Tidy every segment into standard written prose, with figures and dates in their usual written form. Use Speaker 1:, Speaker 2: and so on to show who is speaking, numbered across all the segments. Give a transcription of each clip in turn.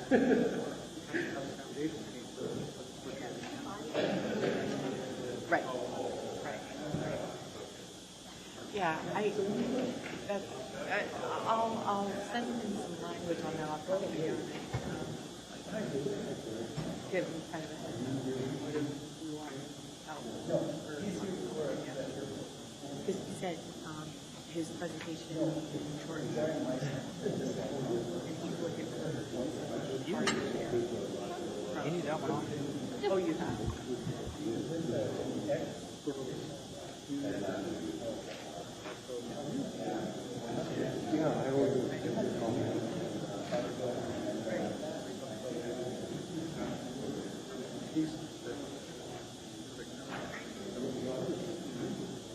Speaker 1: Right. Right. Yeah, that's, I'll send him some language on that. I'll probably do it. Give him kind of a heads up. What do you want out? Because he said his presentation is short. And he's looking for
Speaker 2: You need that one on.
Speaker 1: Oh, you have.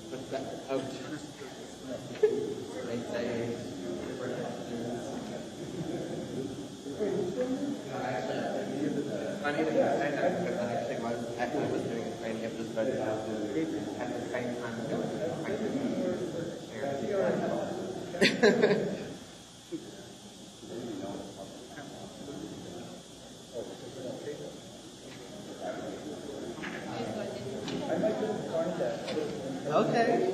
Speaker 3: What's that? Oh. They say. Funny that you say that because I actually was doing a training of this budget at the same time doing Okay.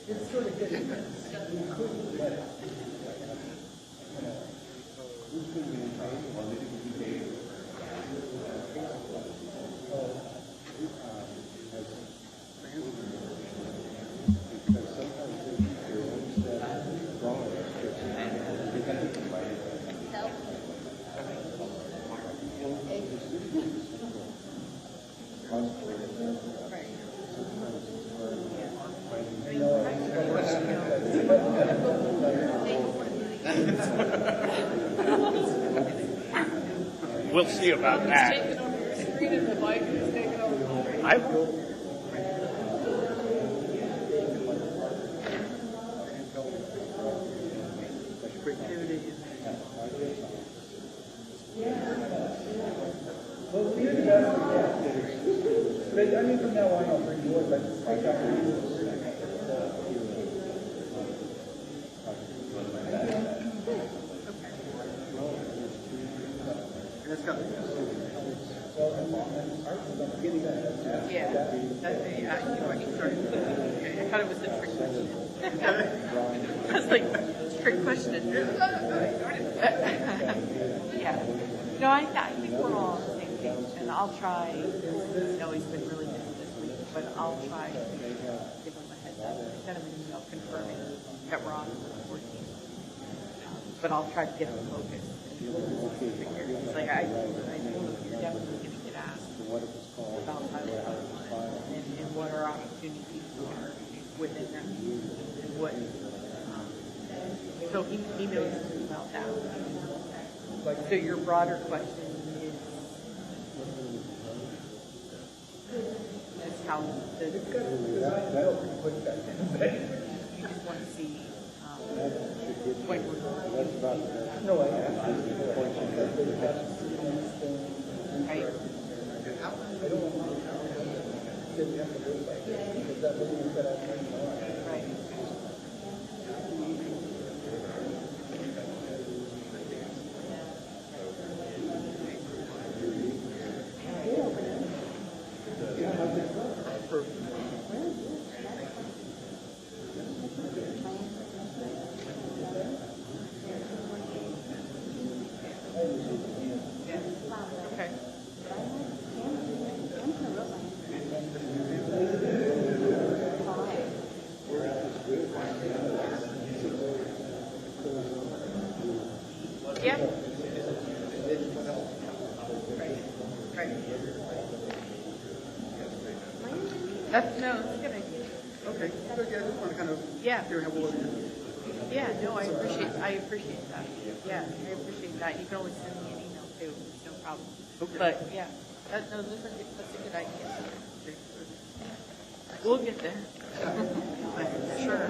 Speaker 4: It's sort of good.
Speaker 2: We'll see about that. I will.
Speaker 4: Well, we did the best we can. But I mean, from now on, I'll bring yours, but I got
Speaker 1: Yeah, that's you already started. I thought it was a trick question. I was like, trick question. Yeah. No, I think we're all on the same page, and I'll try. He's been really busy this week, but I'll try to give him a heads up. Send him an email confirming that we're on the 14th. But I'll try to get him focused. It's like I told him you're definitely going to get asked about Title and what our opportunities are within that, and what. So he knows about that. So your broader question is how the you just want to see when we're
Speaker 4: no, I have.
Speaker 1: right.
Speaker 4: I don't want to have to do it like that because that was that I
Speaker 1: Right. Okay. Yeah. Right. That's a good idea.
Speaker 5: Okay, good. Yeah, I just want to kind of
Speaker 1: Yeah.
Speaker 5: hear how well
Speaker 1: Yeah, no, I appreciate that. Yeah, I appreciate that. You can always send me an email too. It's no problem.
Speaker 5: Okay.
Speaker 1: But yeah, that's a good idea. We'll get there. Sure.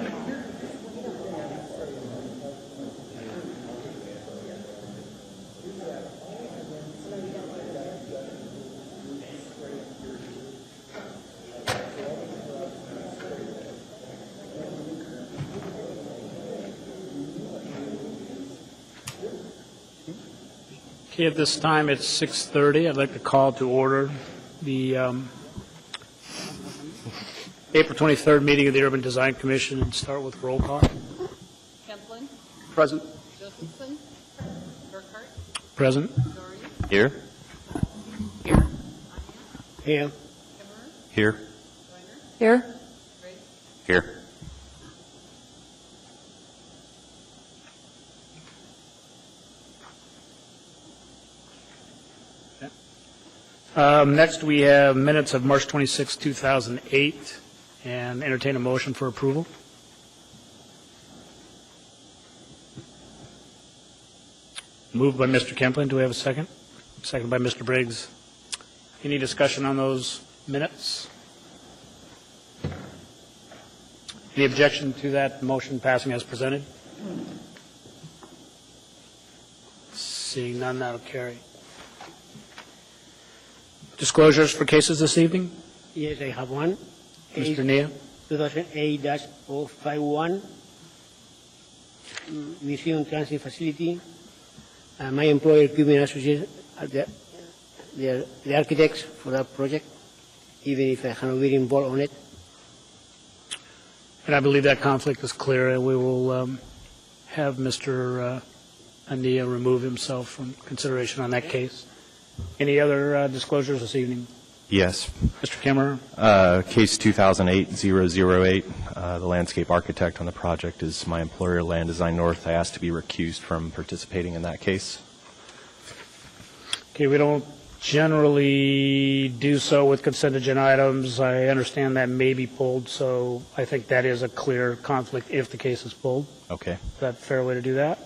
Speaker 2: Okay, at this time, it's 6:30. I'd like to call to order the April 23rd meeting of the Urban Design Commission and start with roll call.
Speaker 1: Kemplin,
Speaker 5: Present.
Speaker 1: Josephson, Burkhart,
Speaker 2: Present.
Speaker 1: Dory,
Speaker 3: Here?
Speaker 1: Here,
Speaker 2: Here.
Speaker 1: Kimmerer,
Speaker 3: Here.
Speaker 1: Joyner,
Speaker 6: Here.
Speaker 1: Grace,
Speaker 3: Here.
Speaker 2: Next, we have minutes of March 26, 2008, and entertain a motion for approval. Moved by Mr. Kemplin. Do we have a second? Second by Mr. Briggs. Any discussion on those minutes? Any objection to that motion passing as presented? Seeing none, that'll carry. Disclosures for cases this evening?
Speaker 7: Yes, I have one.
Speaker 2: Mr. Nia?
Speaker 7: 2008-051, Museum Transit Facility. My employer, Cuban Associates, are the architects for that project, even if I have not been involved on it.
Speaker 2: And I believe that conflict is clear, and we will have Mr. Ania remove himself from consideration on that case. Any other disclosures this evening?
Speaker 8: Yes.
Speaker 2: Mr. Kimmerer?
Speaker 8: Case 2008-008, the landscape architect on the project is my employer, Land Design North. I asked to be recused from participating in that case.
Speaker 2: Okay, we don't generally do so with consent agenda items. I understand that may be pulled, so I think that is a clear conflict if the case is pulled.
Speaker 8: Okay.
Speaker 2: Is that a fair way to do that?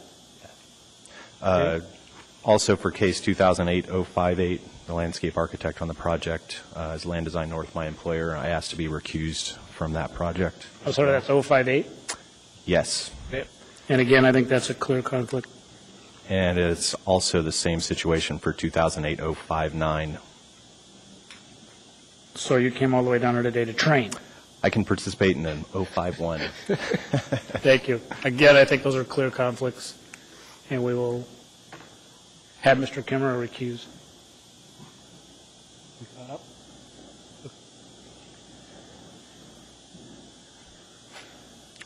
Speaker 8: Also for case 2008-058, the landscape architect on the project is Land Design North, my employer. I asked to be recused from that project.
Speaker 2: Oh, sorry, that's 058?
Speaker 8: Yes.
Speaker 2: And again, I think that's a clear conflict.
Speaker 8: And it's also the same situation for 2008-059.
Speaker 2: So you came all the way down here today to train?
Speaker 8: I can participate in an 051.
Speaker 2: Thank you. Again, I think those are clear conflicts, and we will have Mr. Kimmerer recused.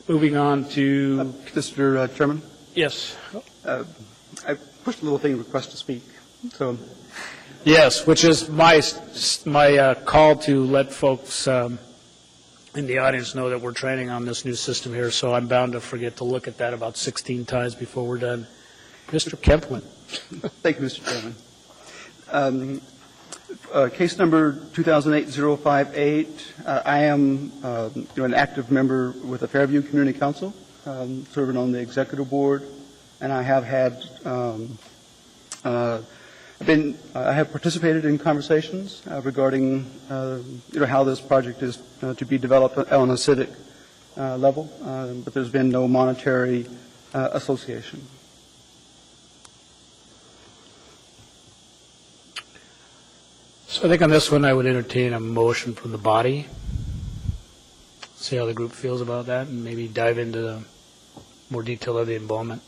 Speaker 2: Moving on to,
Speaker 5: Mr. Chairman,
Speaker 2: yes.
Speaker 5: I pushed a little thing, request to speak. So,
Speaker 2: Yes, which is my call to let folks in the audience know that we're training on this new system here, so I'm bound to forget to look at that about 16 times before we're done. Mr. Kemplin.
Speaker 5: thank you, Mr. Chairman. Case number 2008-058. I am an active member with the Fairview Community Council, serving on the executive board, and I have had I have participated in conversations regarding how this project is to be developed on a civic level, but there's been no monetary association.
Speaker 2: So I think on this one, I would entertain a motion from the body. See how the group feels about that, and maybe dive into the more detail of the involvement.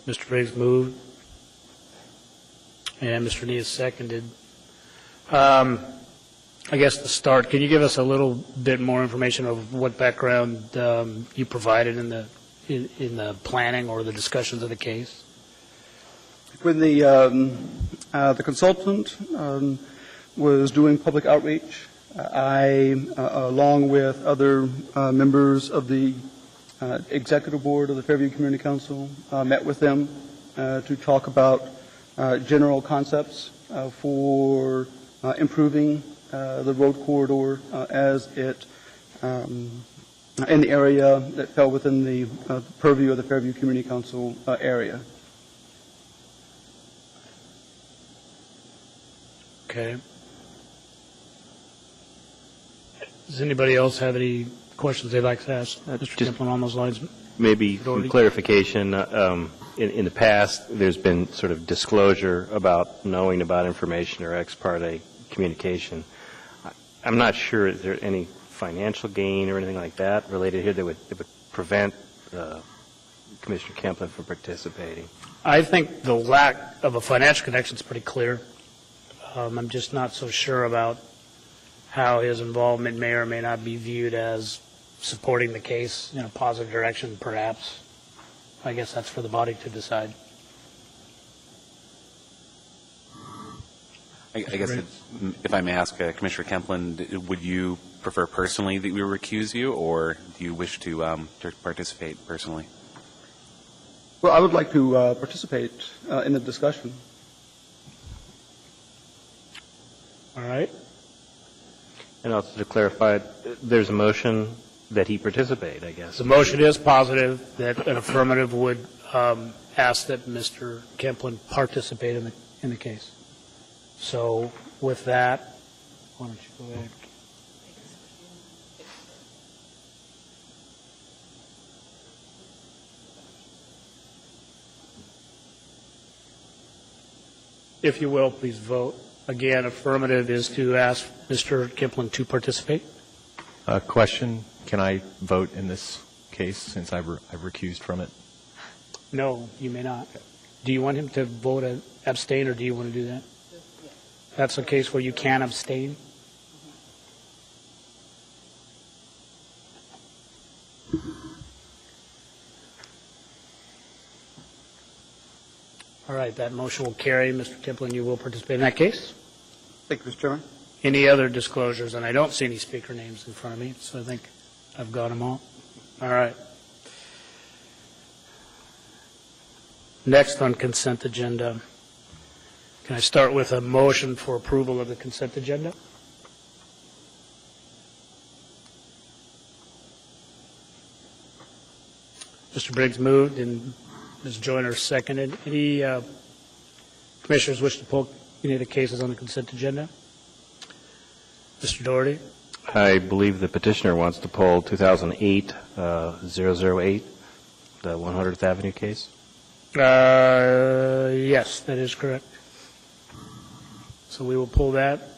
Speaker 2: Mr. Briggs moved, and Mr. Nia seconded. I guess to start, can you give us a little bit more information of what background you provided in the planning or the discussions of the case?
Speaker 5: When the consultant was doing public outreach, I, along with other members of the executive board of the Fairview Community Council, met with them to talk about general concepts for improving the road corridor as it in the area that fell within the purview of the Fairview Community Council area.
Speaker 2: Okay. Does anybody else have any questions they'd like to ask Mr. Kemplin on those lines?
Speaker 9: Maybe some clarification. In the past, there's been sort of disclosure about knowing about information or ex parte communication. I'm not sure, is there any financial gain or anything like that related here that would prevent Commissioner Kemplin from participating?
Speaker 2: I think the lack of a financial connection is pretty clear. I'm just not so sure about how his involvement may or may not be viewed as supporting the case in a positive direction, perhaps. I guess that's for the body to decide.
Speaker 6: I guess if I may ask, Commissioner Kemplin, would you prefer personally that we recuse you, or do you wish to participate personally?
Speaker 5: Well, I would like to participate in the discussion.
Speaker 2: All right.
Speaker 9: And also to clarify, there's a motion that he participate, I guess.
Speaker 2: The motion is positive that an affirmative would ask that Mr. Kemplin participate in the case. So with that, why don't you go ahead? If you will, please vote. Again, affirmative is to ask Mr. Kemplin to participate.
Speaker 8: Question, can I vote in this case since I've recused from it?
Speaker 2: No, you may not. Do you want him to vote abstain, or do you want to do that? That's a case where you can abstain? All right, that motion will carry. Mr. Kemplin, you will participate in that case?
Speaker 5: Thank you, Mr. Chairman.
Speaker 2: Any other disclosures? And I don't see any speaker names in front of me, so I think I've got them all. All right. Next on consent agenda. Can I start with a motion for approval of the consent agenda? Mr. Briggs moved and Ms. Joyner seconded. Any commissioners wish to pull any of the cases on the consent agenda? Mr. Doherty?
Speaker 9: I believe the petitioner wants to pull 2008-008, the 100th Avenue case.
Speaker 2: Yes, that is correct. So we will pull that.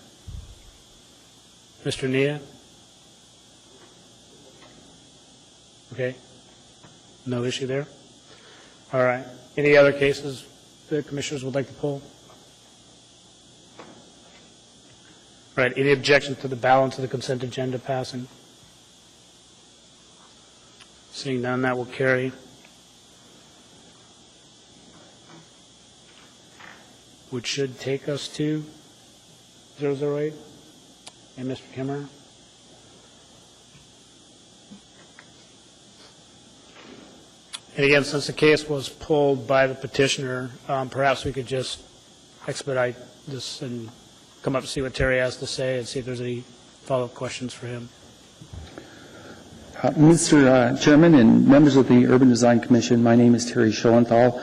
Speaker 2: Mr. Nia? Okay. No issue there? All right. Any other cases the commissioners would like to pull? All right. Any objections to the balance of the consent agenda passing? Seeing none, that will carry. Which should take us to 008 and Mr. Kimmerer. And again, since the case was pulled by the petitioner, perhaps we could just expedite this and come up and see what Terry has to say and see if there's any follow-up questions for him.
Speaker 10: Mr. Chairman and members of the Urban Design Commission, my name is Terry Schoenthal.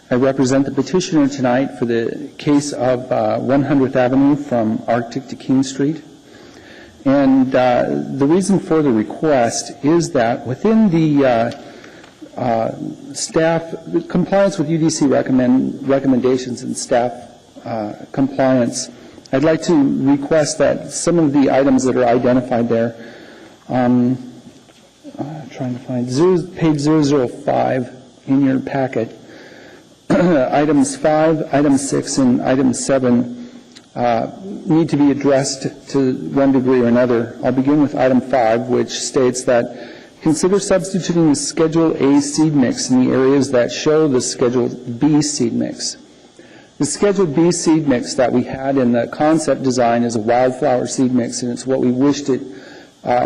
Speaker 10: I represent the petitioner tonight for the case of 100th Avenue from Arctic to King Street. And the reason for the request is that within the staff compliance with UDC recommendations and staff compliance, I'd like to request that some of the items that are identified there, trying to find page 005 in your packet, items 5, item 6, and item 7 need to be addressed to one degree or another. I'll begin with item 5, which states that consider substituting the Schedule A seed mix in the areas that show the Schedule B seed mix. The Schedule B seed mix that we had in the concept design is a wildflower seed mix, and it's what we wished to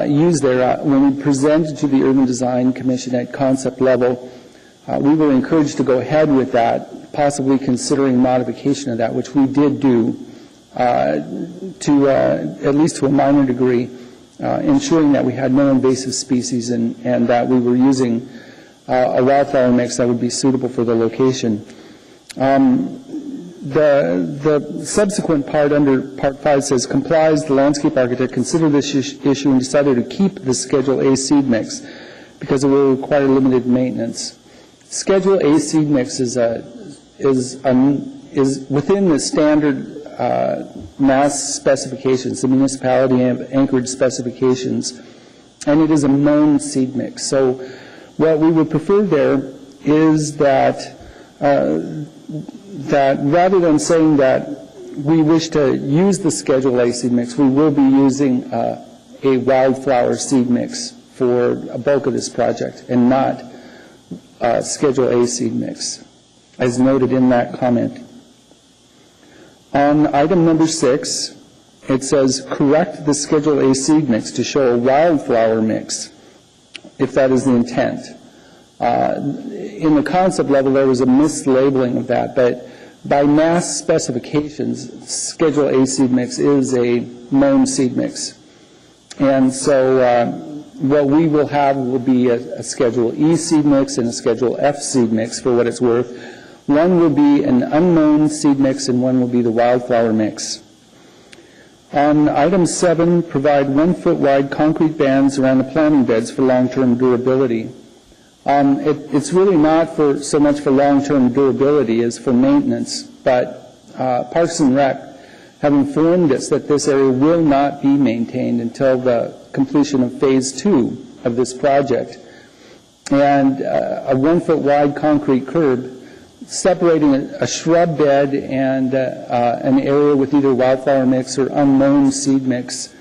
Speaker 10: use there. When we presented to the Urban Design Commission at concept level, we were encouraged to go ahead with that, possibly considering modification of that, which we did do to at least to a minor degree, ensuring that we had no invasive species and that we were using a wildflower mix that would be suitable for the location. The subsequent part under Part 5 says, complies the landscape architect considered this issue and decided to keep the Schedule A seed mix because it will require limited maintenance. Schedule A seed mix is within the standard mass specifications, the municipality anchored specifications, and it is a known seed mix. So what we would prefer there is that that rather than saying that we wish to use the Schedule A seed mix, we will be using a wildflower seed mix for a bulk of this project and not Schedule A seed mix, as noted in that comment. On item number 6, it says correct the Schedule A seed mix to show a wildflower mix, if that is the intent. In the concept level, there was a mislabeling of that, but by mass specifications, Schedule A seed mix is a known seed mix. And so what we will have will be a Schedule E seed mix and a Schedule F seed mix, for what it's worth. One will be an unknown seed mix and one will be the wildflower mix. On item 7, provide 1-foot wide concrete bands around the planting beds for long-term durability. It's really not for so much for long-term durability as for maintenance, but Parks and Rec have informed us that this area will not be maintained until the completion of Phase 2 of this project. And a 1-foot wide concrete curb separating a shrub bed and an area with either wildflower mix or unknown seed mix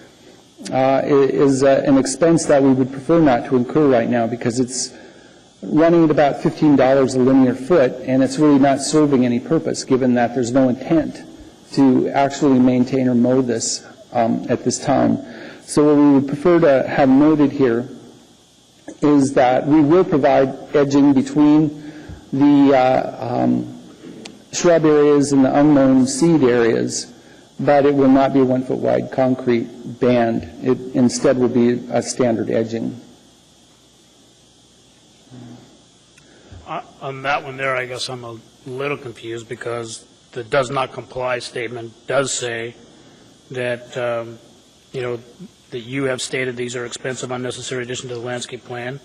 Speaker 10: is an expense that we would prefer not to incur right now, because it's running at about $15 a linear foot, and it's really not serving any purpose, given that there's no intent to actually maintain or mow this at this time. So what we would prefer to have noted here is that we will provide edging between the shrub areas and the unknown seed areas, but it will not be a 1-foot wide concrete band. It instead will be a standard edging.
Speaker 2: On that one there, I guess I'm a little confused, because the does not comply statement does say that, that you have stated these are expensive, unnecessary addition to the landscape plan.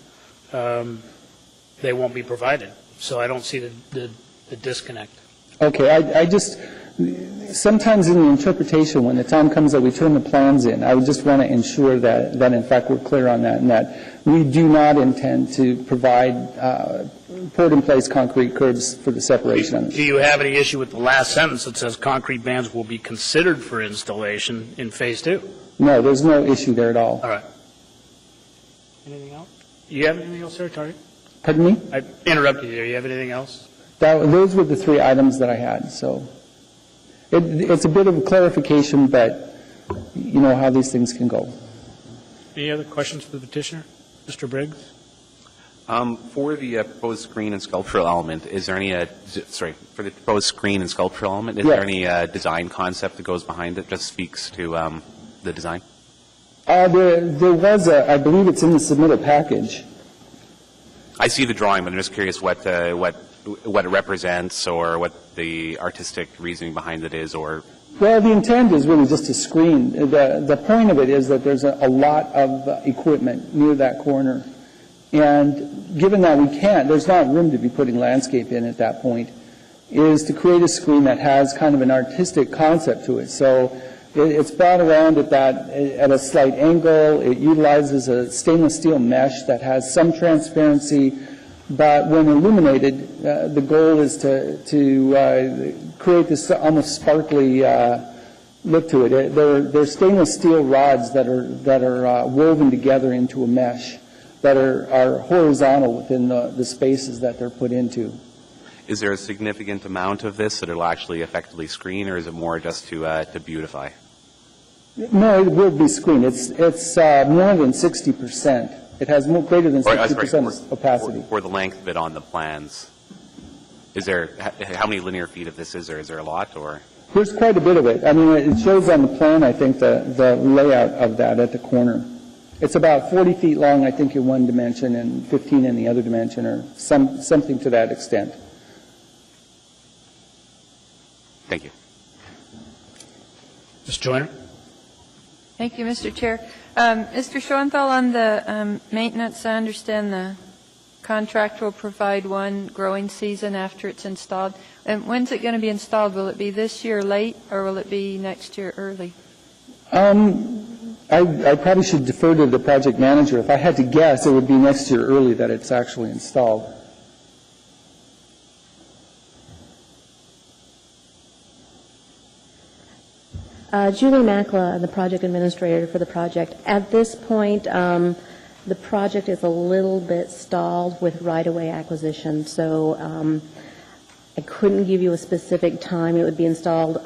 Speaker 2: They won't be provided. So I don't see the disconnect.
Speaker 10: Okay, I just, sometimes in the interpretation, when the time comes that we turn the plans in, I would just want to ensure that in fact we're clear on that, and that we do not intend to provide poured-in-place concrete curbs for the separation.
Speaker 2: Do you have any issue with the last sentence that says concrete bands will be considered for installation in Phase 2?
Speaker 10: No, there's no issue there at all.
Speaker 2: All right. Anything else? You have anything else there, Tari?
Speaker 10: Pardon me?
Speaker 2: I interrupted you there. You have anything else?
Speaker 10: Those were the 3 items that I had. So it's a bit of a clarification, but you know how these things can go.
Speaker 2: Any other questions for the petitioner? Mr. Briggs?
Speaker 6: For the proposed screen and sculptural element, is there any, for the proposed screen and sculptural element, is there any design concept that goes behind it, just speaks to the design?
Speaker 10: There was I believe it's in the submittal package.
Speaker 6: I see the drawing, but I'm just curious what it represents, or what the artistic reasoning behind it is, or...
Speaker 10: Well, the intent is really just to screen. The point of it is that there's a lot of equipment near that corner. And given that we can't, there's not room to be putting landscape in at that point, is to create a screen that has kind of an artistic concept to it. So it's brought around at a slight angle. It utilizes a stainless steel mesh that has some transparency, but when illuminated, the goal is to create this almost sparkly look to it. They're stainless steel rods that are woven together into a mesh that are horizontal within the spaces that they're put into.
Speaker 6: Is there a significant amount of this that it'll actually effectively screen, or is it more just to beautify?
Speaker 10: No, it will be screened. It's more than 60%. It has greater than 60% opacity.
Speaker 6: For the length of it on the plans, is there, how many linear feet of this is there? Is there a lot, or?
Speaker 10: There's quite a bit of it. I mean, it shows on the plan, I think, the layout of that at the corner. It's about 40 feet long, I think, in one dimension, and 15 in the other dimension, or something to that extent.
Speaker 6: Thank you.
Speaker 2: Ms. Joyner?
Speaker 11: Thank you, Mr. Chair. Mr. Schoenthal, on the maintenance, I understand the contract will provide one growing season after it's installed. And when's it going to be installed? Will it be this year late, or will it be next year early?
Speaker 10: I probably should defer to the project manager. If I had to guess, it would be next year early that it's actually installed.
Speaker 12: Julie Makla, the project administrator for the project. At this point, the project is a little bit stalled with right-of-way acquisition, so I couldn't give you a specific time it would be installed.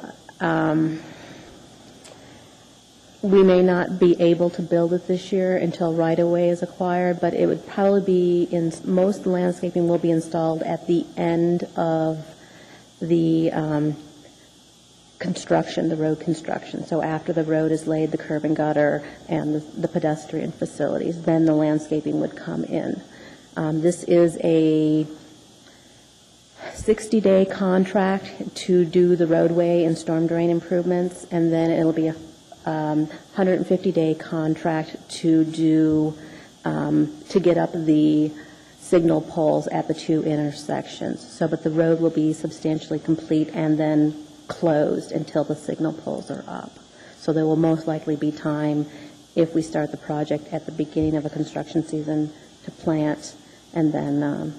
Speaker 12: We may not be able to build it this year until right-of-way is acquired, but it would probably be, most landscaping will be installed at the end of the construction, the road construction. So after the road is laid, the curb and gutter and the pedestrian facilities, then the landscaping would come in. This is a 60-day contract to do the roadway and storm drain improvements, and then it'll be a 150-day contract to do to get up the signal poles at the two intersections. So, but the road will be substantially complete and then closed until the signal poles are up. So there will most likely be time, if we start the project at the beginning of a construction season, to plant and then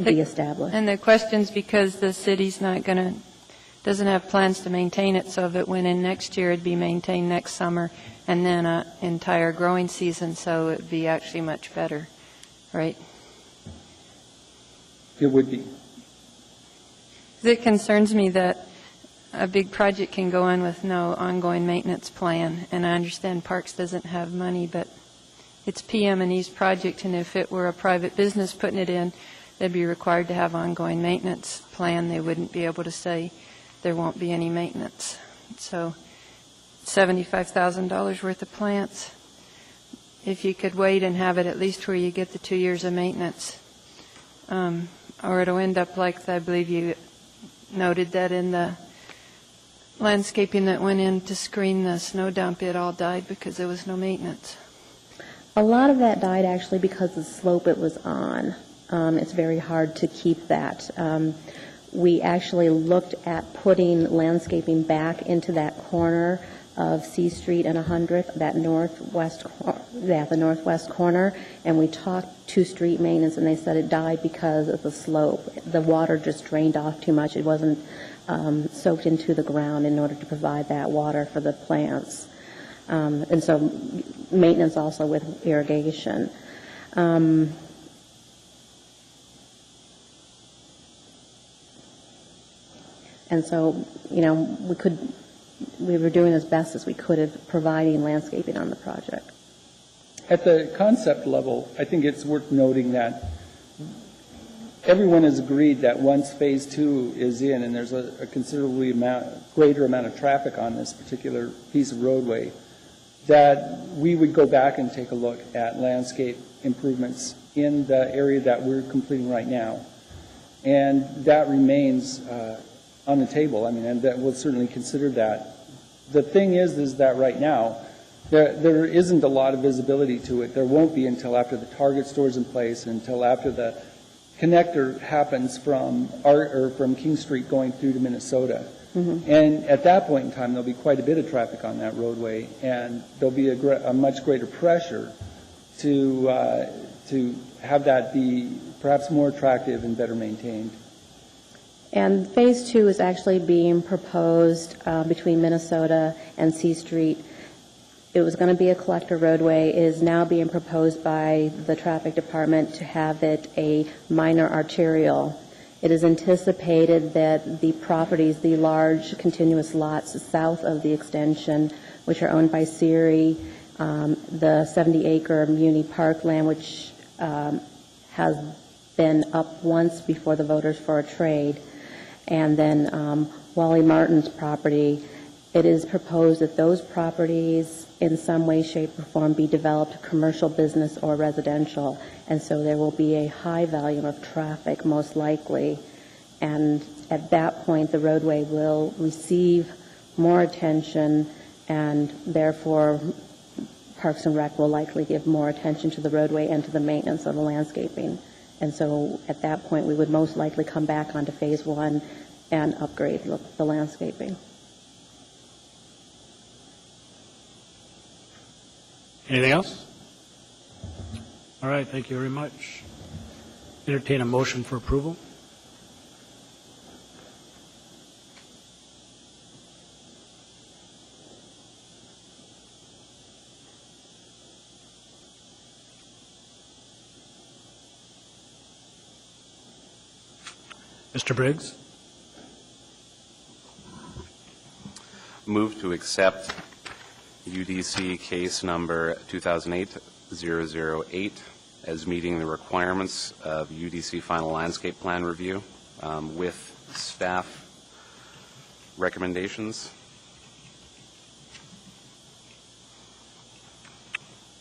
Speaker 12: be established.
Speaker 11: And the question's because the city's doesn't have plans to maintain it, so if it went in next year, it'd be maintained next summer, and then an entire growing season, so it'd be actually much better, right?
Speaker 5: It would be.
Speaker 11: It concerns me that a big project can go on with no ongoing maintenance plan, and I understand Parks doesn't have money, but it's PM&E's project, and if it were a private business putting it in, they'd be required to have ongoing maintenance plan. They wouldn't be able to say there won't be any maintenance. So $75,000 worth of plants, if you could wait and have it at least where you get the 2 years of maintenance, or it'll end up like I believe you noted that in the landscaping that went in to screen the snow dump, it all died because there was no maintenance.
Speaker 12: A lot of that died actually because of the slope it was on. It's very hard to keep that. We actually looked at putting landscaping back into that corner of C Street and 100th, that the northwest corner, and we talked to street maintenance, and they said it died because of the slope. The water just drained off too much. It wasn't soaked into the ground in order to provide that water for the plants. And so maintenance also with irrigation. And so, we were doing as best as we could at providing landscaping on the project.
Speaker 5: At the concept level, I think it's worth noting that everyone has agreed that once Phase 2 is in and there's a considerably greater amount of traffic on this particular piece of roadway, that we would go back and take a look at landscape improvements in the area that we're completing right now. And that remains on the table. I mean, and that we'll certainly consider that. The thing is that right now, there isn't a lot of visibility to it. There won't be until after the Target store's in place, until after the connector happens from King Street going through to Minnesota. Mm-hmm. And at that point in time, there'll be quite a bit of traffic on that roadway, and there'll be a much greater pressure to have that be perhaps more attractive and better maintained.
Speaker 12: And Phase 2 is actually being proposed between Minnesota and C Street. It was going to be a collector roadway. It is now being proposed by the traffic department to have it a minor arterial. It is anticipated that the properties, the large continuous lots south of the extension, which are owned by Siri, the 70-acre Muni Parkland, which has been up once before the voters for a trade, and then Wally Martin's property, it is proposed that those properties in some way, shape, or form be developed commercial, business, or residential. And so there will be a high volume of traffic, most likely. And at that point, the roadway will receive more attention, and therefore Parks and Rec will likely give more attention to the roadway and to the maintenance of the landscaping. And so at that point, we would most likely come back onto Phase 1 and upgrade the landscaping.
Speaker 2: Anything else? All right, thank you very much. Entertain a motion for approval. Mr. Briggs?
Speaker 6: Move to accept UDC case number 2008-008 as meeting the requirements of UDC final landscape plan review with staff recommendations.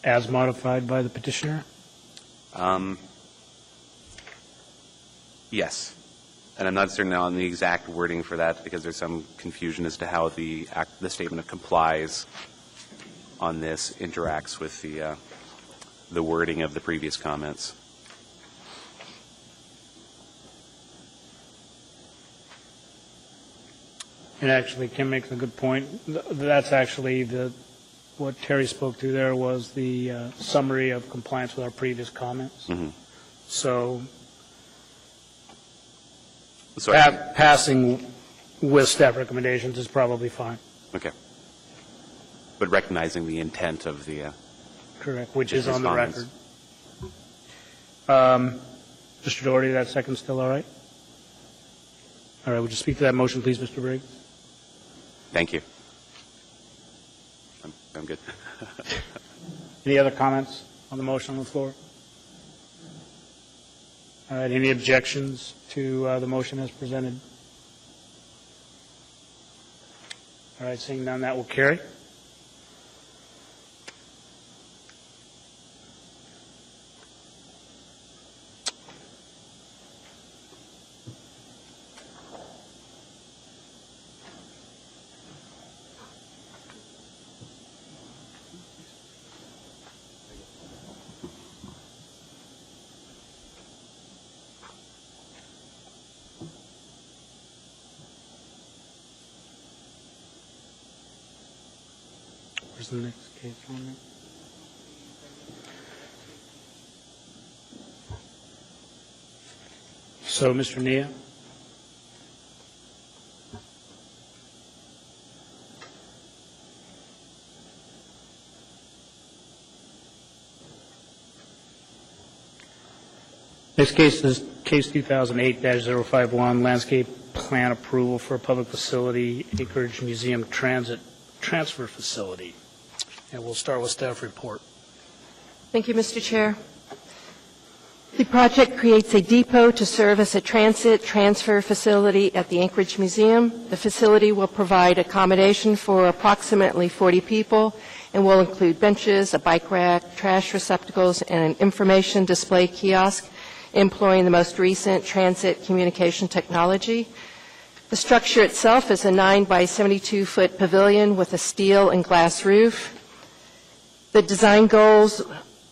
Speaker 2: As modified by the petitioner?
Speaker 6: Yes. And I'm not certain on the exact wording for that because there's some confusion as to how the statement of complies on this interacts with the wording of the previous comments.
Speaker 2: And actually, Kim makes a good point. That's actually what Terry spoke to there was the summary of compliance with our previous comments.
Speaker 6: Mm-hmm.
Speaker 2: So passing with staff recommendations is probably fine.
Speaker 6: Okay. But recognizing the intent of the
Speaker 2: correct, which is on the
Speaker 6: comments.
Speaker 2: record. Mr. Doherty, that second still all right? All right, would you speak to that motion, please, Mr. Briggs?
Speaker 6: Thank you. I'm good.
Speaker 2: Any other comments on the motion on the floor? All right, any objections to the motion as presented? All right, seeing none, that will carry. Where's the next case on there? So, Mr. Nia? Next case is case 2008-051, landscape plan approval for a public facility, Anchorage Museum Transit Transfer Facility. And we'll start with staff report.
Speaker 13: Thank you, Mr. Chair. The project creates a depot to serve as a transit transfer facility at the Anchorage Museum. The facility will provide accommodation for approximately 40 people and will include benches, a bike rack, trash receptacles, and an information display kiosk employing the most recent transit communication technology. The structure itself is a 9 by 72-foot pavilion with a steel and glass roof. The design goals,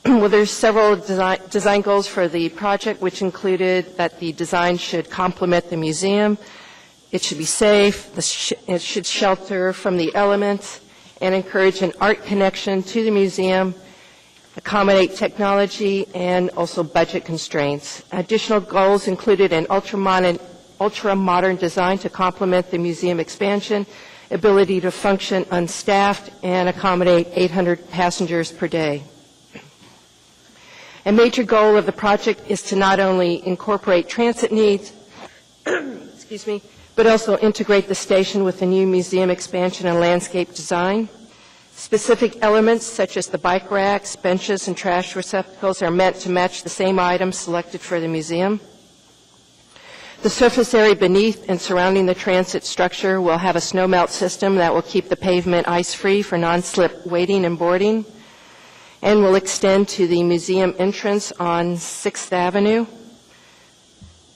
Speaker 13: well, there's several design goals for the project, which included that the design should complement the museum, it should be safe, it should shelter from the elements, and encourage an art connection to the museum, accommodate technology, and also budget constraints. Additional goals included an ultra-modern design to complement the museum expansion, ability to function unstaffed, and accommodate 800 passengers per day. A major goal of the project is to not only incorporate transit needs, excuse me, but also integrate the station with the new museum expansion and landscape design. Specific elements such as the bike racks, benches, and trash receptacles are meant to match the same items selected for the museum. The surface area beneath and surrounding the transit structure will have a snow melt system that will keep the pavement ice-free for non-slip wading and boarding, and will extend to the museum entrance on 6th Avenue.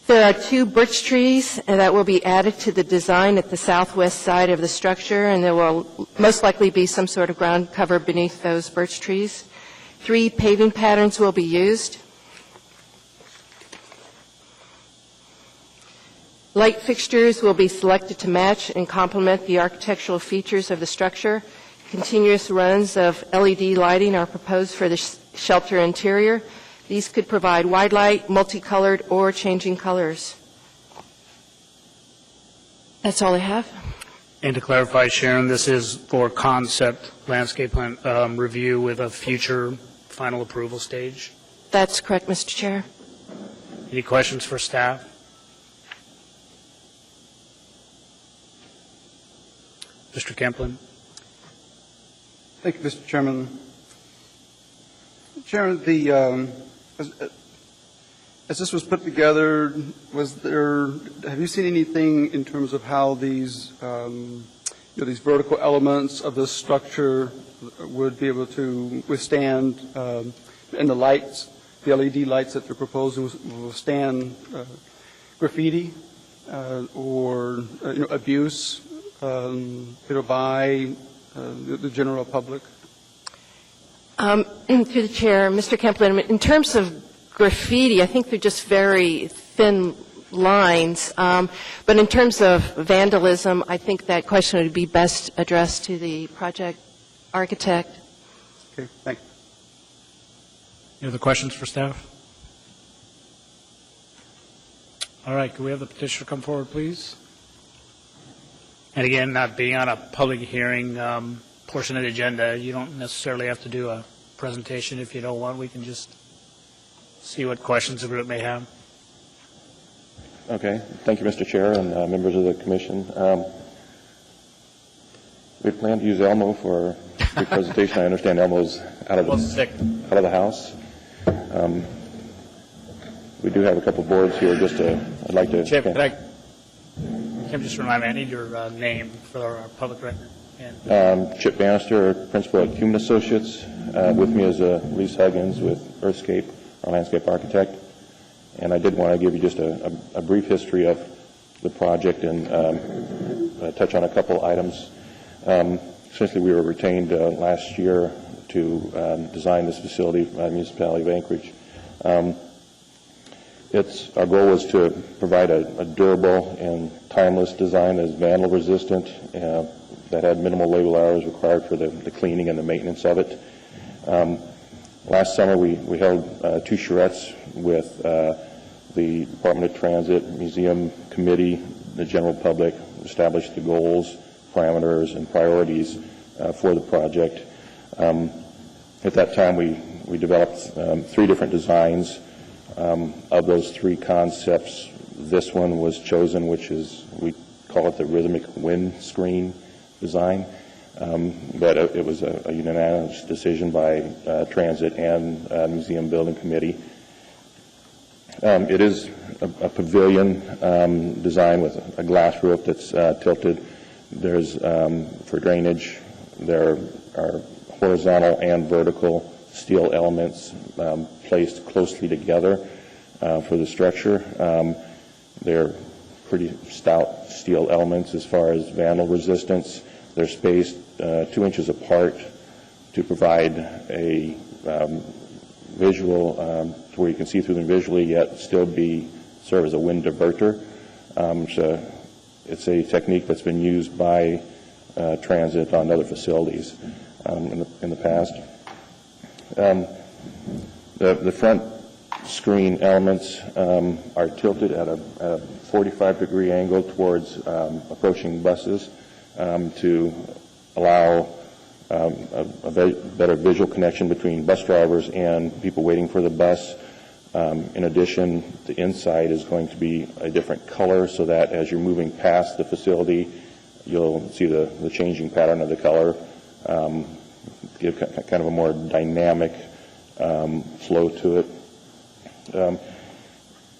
Speaker 13: There are 2 birch trees that will be added to the design at the southwest side of the structure, and there will most likely be some sort of ground cover beneath those birch trees. 3 paving patterns will be used. Light fixtures will be selected to match and complement the architectural features of the structure. Continuous runs of LED lighting are proposed for the shelter interior. These could provide wide light, multicolored, or changing colors. That's all I have.
Speaker 2: And to clarify, Sharon, this is for concept landscape plan review with a future final approval stage.
Speaker 13: That's correct, Mr. Chair.
Speaker 2: Any questions for staff? Mr. Kemplin?
Speaker 5: Thank you, Mr. Chairman. Chairman, as this was put together, have you seen anything in terms of how these, these vertical elements of this structure would be able to withstand, and the lights, the LED lights that they're proposing will withstand graffiti or abuse by the general public?
Speaker 13: To the Chair, Mr. Kemplin, in terms of graffiti, I think they're just very thin lines. But in terms of vandalism, I think that question would be best addressed to the project architect.
Speaker 5: Okay, thank you.
Speaker 2: Any other questions for staff? All right, can we have the petitioner come forward, please? And again, not being on a public hearing portion of the agenda, you don't necessarily have to do a presentation if you don't want. We can just see what questions the group may have.
Speaker 14: Okay. Thank you, Mr. Chair and members of the commission. We plan to use Elmo for the presentation. I understand Elmo's out of the house. We do have a couple boards here. I'd like to.
Speaker 2: Chip, Kim, just remind me, I need your name for our public record.
Speaker 14: Chip Bannister, principal at Cuman Associates. With me is Lise Huggins with Earthscape, our landscape architect. And I did want to give you just a brief history of the project and touch on a couple items. Essentially, we were retained last year to design this facility by the municipality of Anchorage. Our goal was to provide a durable and timeless design that is vandal resistant, that had minimal labor hours required for the cleaning and the maintenance of it. Last summer, we held two charrettes with the Department of Transit, Museum Committee, the general public, established the goals, parameters, and priorities for the project. At that time, we developed three different designs. Of those three concepts, this one was chosen, which is, we call it the rhythmic windscreen design. But it was a unanimous decision by Transit and Museum Building Committee. It is a pavilion design with a glass roof that's tilted. There's, for drainage, there are horizontal and vertical steel elements placed closely together for the structure. They're pretty stout steel elements as far as vandal resistance. They're spaced 2 inches apart to provide a visual to where you can see through them visually, yet still serve as a wind diverter. It's a technique that's been used by Transit on other facilities in the past. The front screen elements are tilted at a 45-degree angle towards approaching buses to allow a better visual connection between bus drivers and people waiting for the bus. In addition, the inside is going to be a different color so that as you're moving past the facility, you'll see the changing pattern of the color, give kind of a more dynamic flow to it.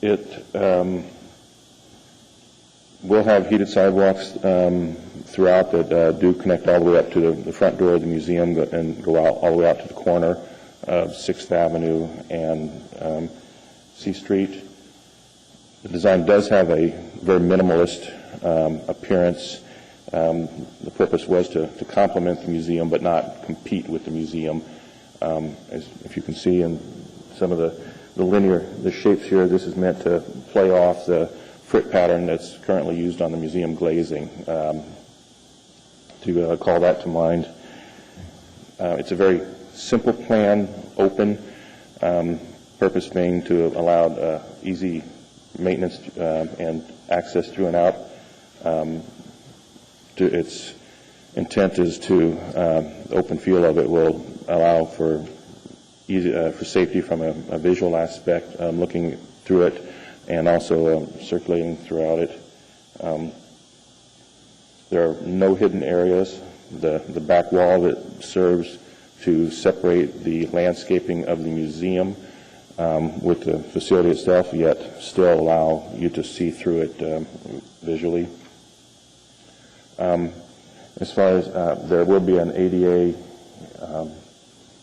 Speaker 14: It will have heated sidewalks throughout that do connect all the way up to the front door of the museum and go out all the way out to the corner of 6th Avenue and C Street. The design does have a very minimalist appearance. The purpose was to complement the museum but not compete with the museum. As if you can see in some of the shapes here, this is meant to play off the frit pattern that's currently used on the museum glazing, to call that to mind. It's a very simple plan, open, purpose being to allow easy maintenance and access through and out. Its intent is to, open feel of it will allow for safety from a visual aspect, looking through it, and also circulating throughout it. There are no hidden areas. The back wall that serves to separate the landscaping of the museum with the facility itself, yet still allow you to see through it visually. As far as there will be an ADA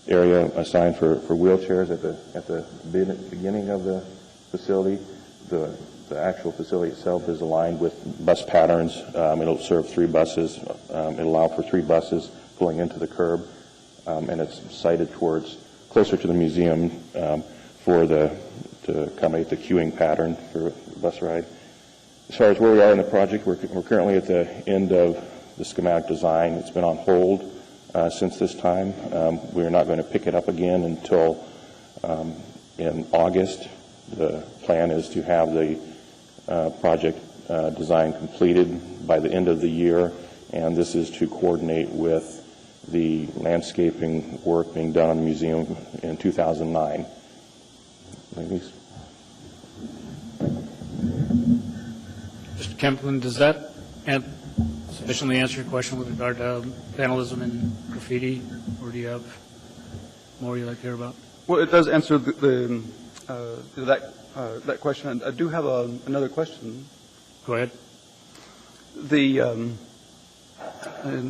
Speaker 14: area assigned for wheelchairs at the beginning of the facility. The actual facility itself is aligned with bus patterns. It'll serve 3 buses. It'll allow for 3 buses pulling into the curb, and it's sited towards closer to the museum to accommodate the queuing pattern for the bus ride. As far as where we are in the project, we're currently at the end of the schematic design. It's been on hold since this time. We're not going to pick it up again until in August. The plan is to have the project design completed by the end of the year, and this is to coordinate with the landscaping work being done on the museum in 2009. Ladies?
Speaker 2: Mr. Kemplin, does that sufficiently answer your question with regard to vandalism and graffiti, or do you have more you'd like to hear about?
Speaker 5: Well, it does answer that question. I do have another question.
Speaker 2: Go ahead.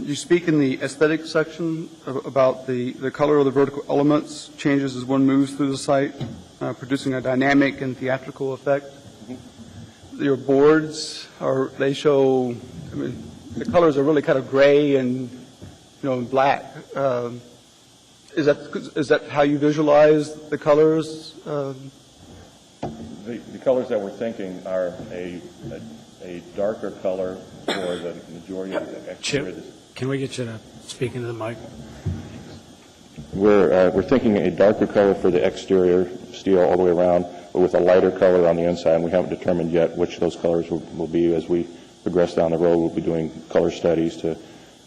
Speaker 5: You speak in the aesthetic section about the color of the vertical elements changes as one moves through the site, producing a dynamic and theatrical effect. Your boards they show, the colors are really kind of gray and black. Is that how you visualize the colors?
Speaker 14: The colors that we're thinking are a darker color for the majority of the exterior.
Speaker 2: Chip, can we get you to speak into the mic?
Speaker 14: We're thinking a darker color for the exterior steel all the way around, but with a lighter color on the inside. And we haven't determined yet which those colors will be. As we progress down the road, we'll be doing color studies to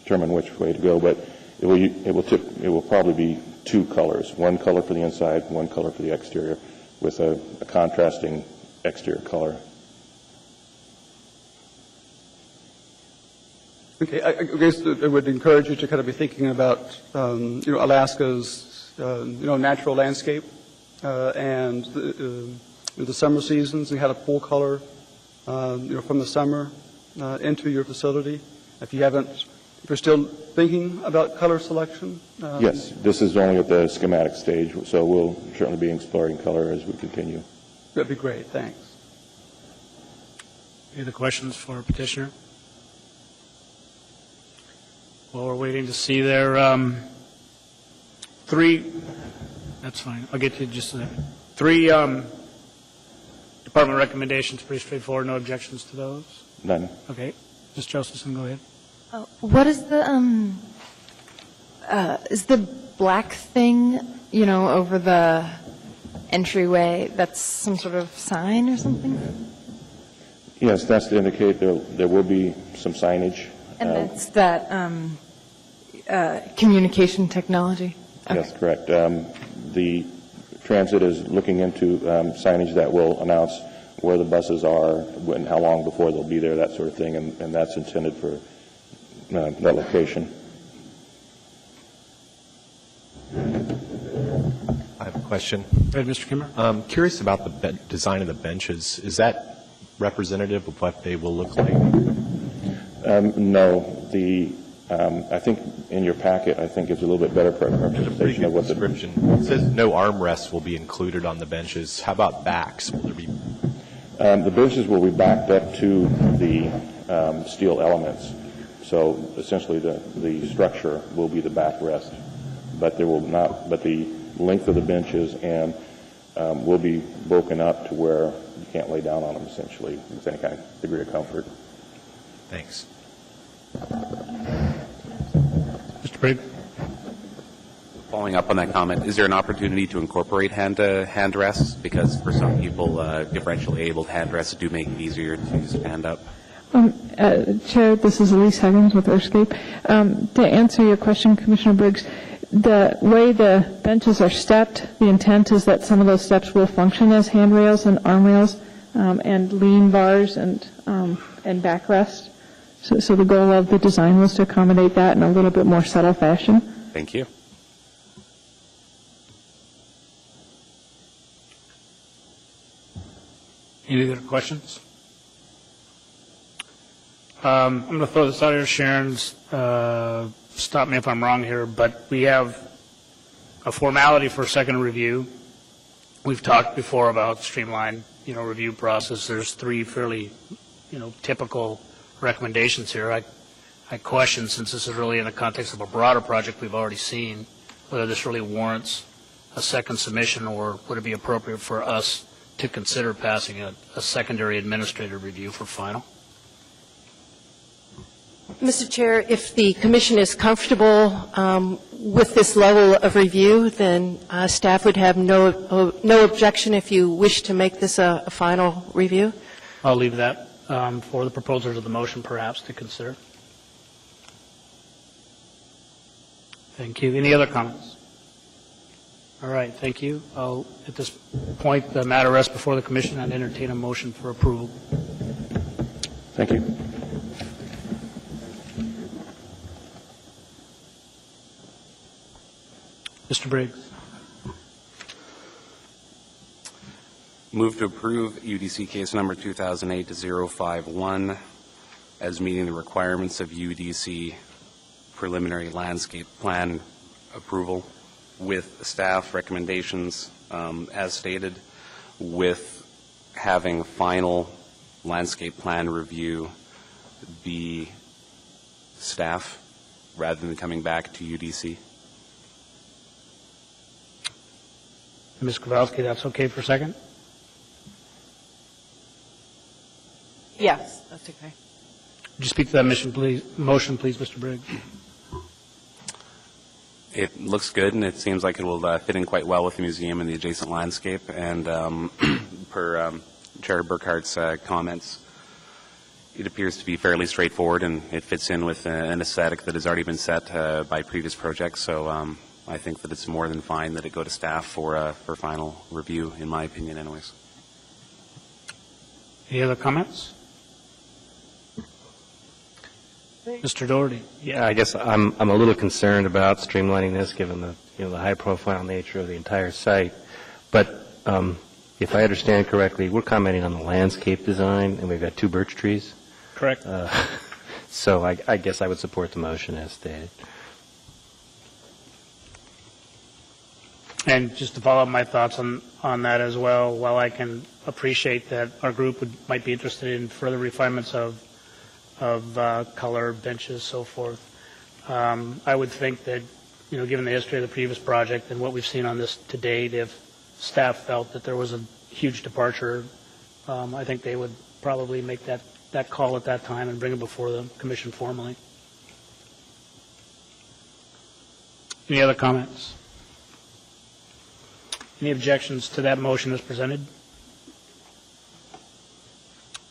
Speaker 14: determine which way to go. But it will probably be 2 colors: one color for the inside, one color for the exterior, with a contrasting exterior color.
Speaker 5: Okay, I guess I would encourage you to kind of be thinking about, Alaska's, natural landscape and the summer seasons. We had a full color, from the summer into your facility. If you're still thinking about color selection.
Speaker 14: Yes, this is only at the schematic stage, so we'll certainly be exploring color as we continue.
Speaker 5: That'd be great. Thanks.
Speaker 2: Any other questions for petitioner? Well, we're waiting to see their 3. That's fine. I'll get to you in just a second. 3 department recommendations, pretty straightforward. No objections to those?
Speaker 14: None.
Speaker 2: Okay. Ms. Josephson, go ahead.
Speaker 15: What is the black thing, over the entryway? That's some sort of sign or something?
Speaker 14: Yes, that's to indicate there will be some signage.
Speaker 15: And that's that communication technology? Okay.
Speaker 14: Yes, correct. The transit is looking into signage that will announce where the buses are, and how long before they'll be there, that sort of thing, and that's intended for that location.
Speaker 8: I have a question.
Speaker 2: Go ahead, Mr. Kimmer.
Speaker 8: I'm curious about the design of the benches. Is that representative of what they will look like?
Speaker 14: No. I think in your packet, I think it's a little bit better representation of what
Speaker 8: description. It says no armrests will be included on the benches. How about backs? Will there be?
Speaker 14: The benches will be backed up to the steel elements. So essentially, the structure will be the backrest, but there will not. But the length of the benches and will be broken up to where you can't lay down on them. Essentially, with any kind of degree of comfort.
Speaker 8: Thanks.
Speaker 2: Mr. Briggs.
Speaker 6: Following up on that comment, is there an opportunity to incorporate hand rests? Because for some people, differentially abled hand rests do make it easier to stand up.
Speaker 16: Chair, this is Elise Huggins with Earthscape. To answer your question, Commissioner Briggs, the way the benches are stepped, the intent is that some of those steps will function as handrails and arm rails and lean bars and backrest. So the goal of the design was to accommodate that in a little bit more subtle fashion.
Speaker 6: Thank you.
Speaker 2: Any other questions? I'm going to throw this out here, Sharon. Stop me if I'm wrong here, but we have a formality for second review. We've talked before about streamlined, review process. There's 3 fairly, typical recommendations here. I question, since this is really in the context of a broader project we've already seen, whether this really warrants a second submission, or would it be appropriate for us to consider passing a secondary administrative review for final?
Speaker 13: Mr. Chair, if the commission is comfortable with this level of review, then staff would have no objection if you wish to make this a final review.
Speaker 2: I'll leave that for the proposers of the motion, perhaps, to consider. Thank you. Any other comments? All right, thank you. At this point, the matter rests before the commission. I'd entertain a motion for approval.
Speaker 14: Thank you.
Speaker 2: Mr. Briggs.
Speaker 6: Move to approve UDC case number 2008-051 as meeting the requirements of UDC preliminary landscape plan approval with staff recommendations as stated, with having final landscape plan review be staff rather than coming back to UDC.
Speaker 2: Ms. Kowalski, that's okay for a second?
Speaker 1: Yes, that's okay.
Speaker 2: Would you speak to that motion, please, Mr. Briggs?
Speaker 6: It looks good, and it seems like it will fit in quite well with the museum and the adjacent landscape. And per Chair Burkhart's comments, it appears to be fairly straightforward, and it fits in with an aesthetic that has already been set by previous projects. So I think that it's more than fine that it go to staff for final review, in my opinion, anyways.
Speaker 2: Any other comments? Mr. Doherty.
Speaker 9: Yeah, I guess I'm a little concerned about streamlining this, given the the high-profile nature of the entire site. But if I understand correctly, we're commenting on the landscape design, and we've got 2 birch trees.
Speaker 2: Correct.
Speaker 9: So I guess I would support the motion as stated.
Speaker 2: And just to follow up my thoughts on that as well, while I can appreciate that our group might be interested in further refinements of color, benches, so forth, I would think that, given the history of the previous project and what we've seen on this to date, if staff felt that there was a huge departure, I think they would probably make that call at that time and bring it before the commission formally. Any other comments? Any objections to that motion as presented?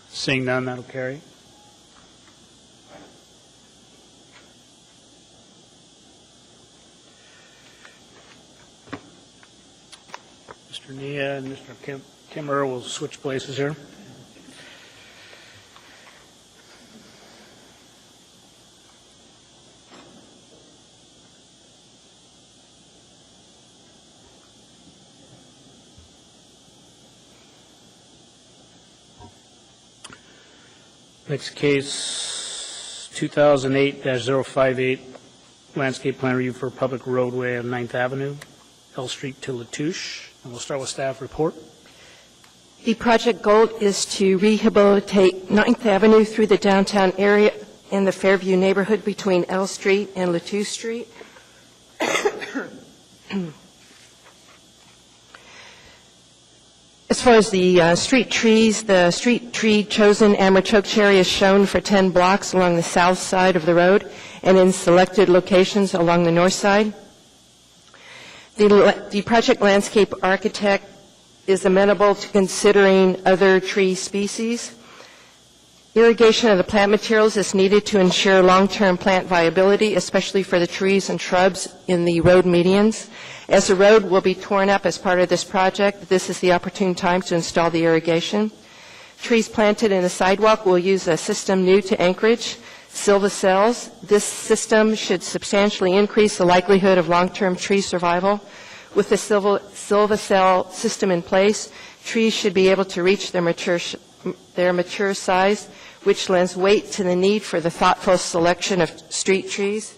Speaker 2: Seeing none, that'll carry. Mr. Nia and Mr. Kimmer will switch places here. Next case, 2008-058, landscape plan review for public roadway on 9th Avenue, L Street to Latouche. And we'll start with staff report.
Speaker 13: The project goal is to rehabilitate 9th Avenue through the downtown area and the Fairview neighborhood between L Street and Latouche Street. As far as the street trees, the street tree chosen, Amarchoke cherry, is shown for 10 blocks along the south side of the road and in selected locations along the north side. The project landscape architect is amenable to considering other tree species. Irrigation of the plant materials is needed to ensure long-term plant viability, especially for the trees and shrubs in the road medians. As the road will be torn up as part of this project, this is the opportune time to install the irrigation. Trees planted in the sidewalk will use a system new to Anchorage. Silva cells. This system should substantially increase the likelihood of long-term tree survival. With the Silva cell system in place, trees should be able to reach their mature size, which lends weight to the need for the thoughtful selection of street trees.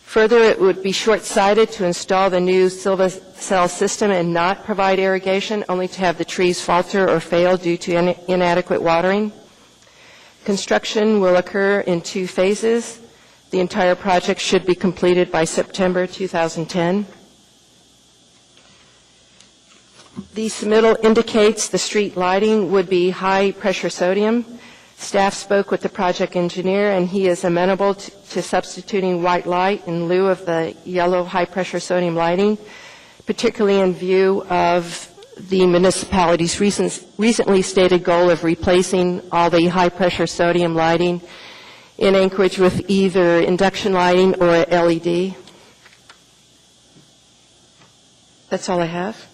Speaker 13: Further, it would be short-sighted to install the new Silva cell system and not provide irrigation, only to have the trees falter or fail due to inadequate watering. Construction will occur in 2 phases. The entire project should be completed by September 2010. The submittal indicates the street lighting would be high-pressure sodium. Staff spoke with the project engineer, and he is amenable to substituting white light in lieu of the yellow high-pressure sodium lighting, particularly in view of the municipality's recently stated goal of replacing all the high-pressure sodium lighting in Anchorage with either induction lighting or LED. That's all I have.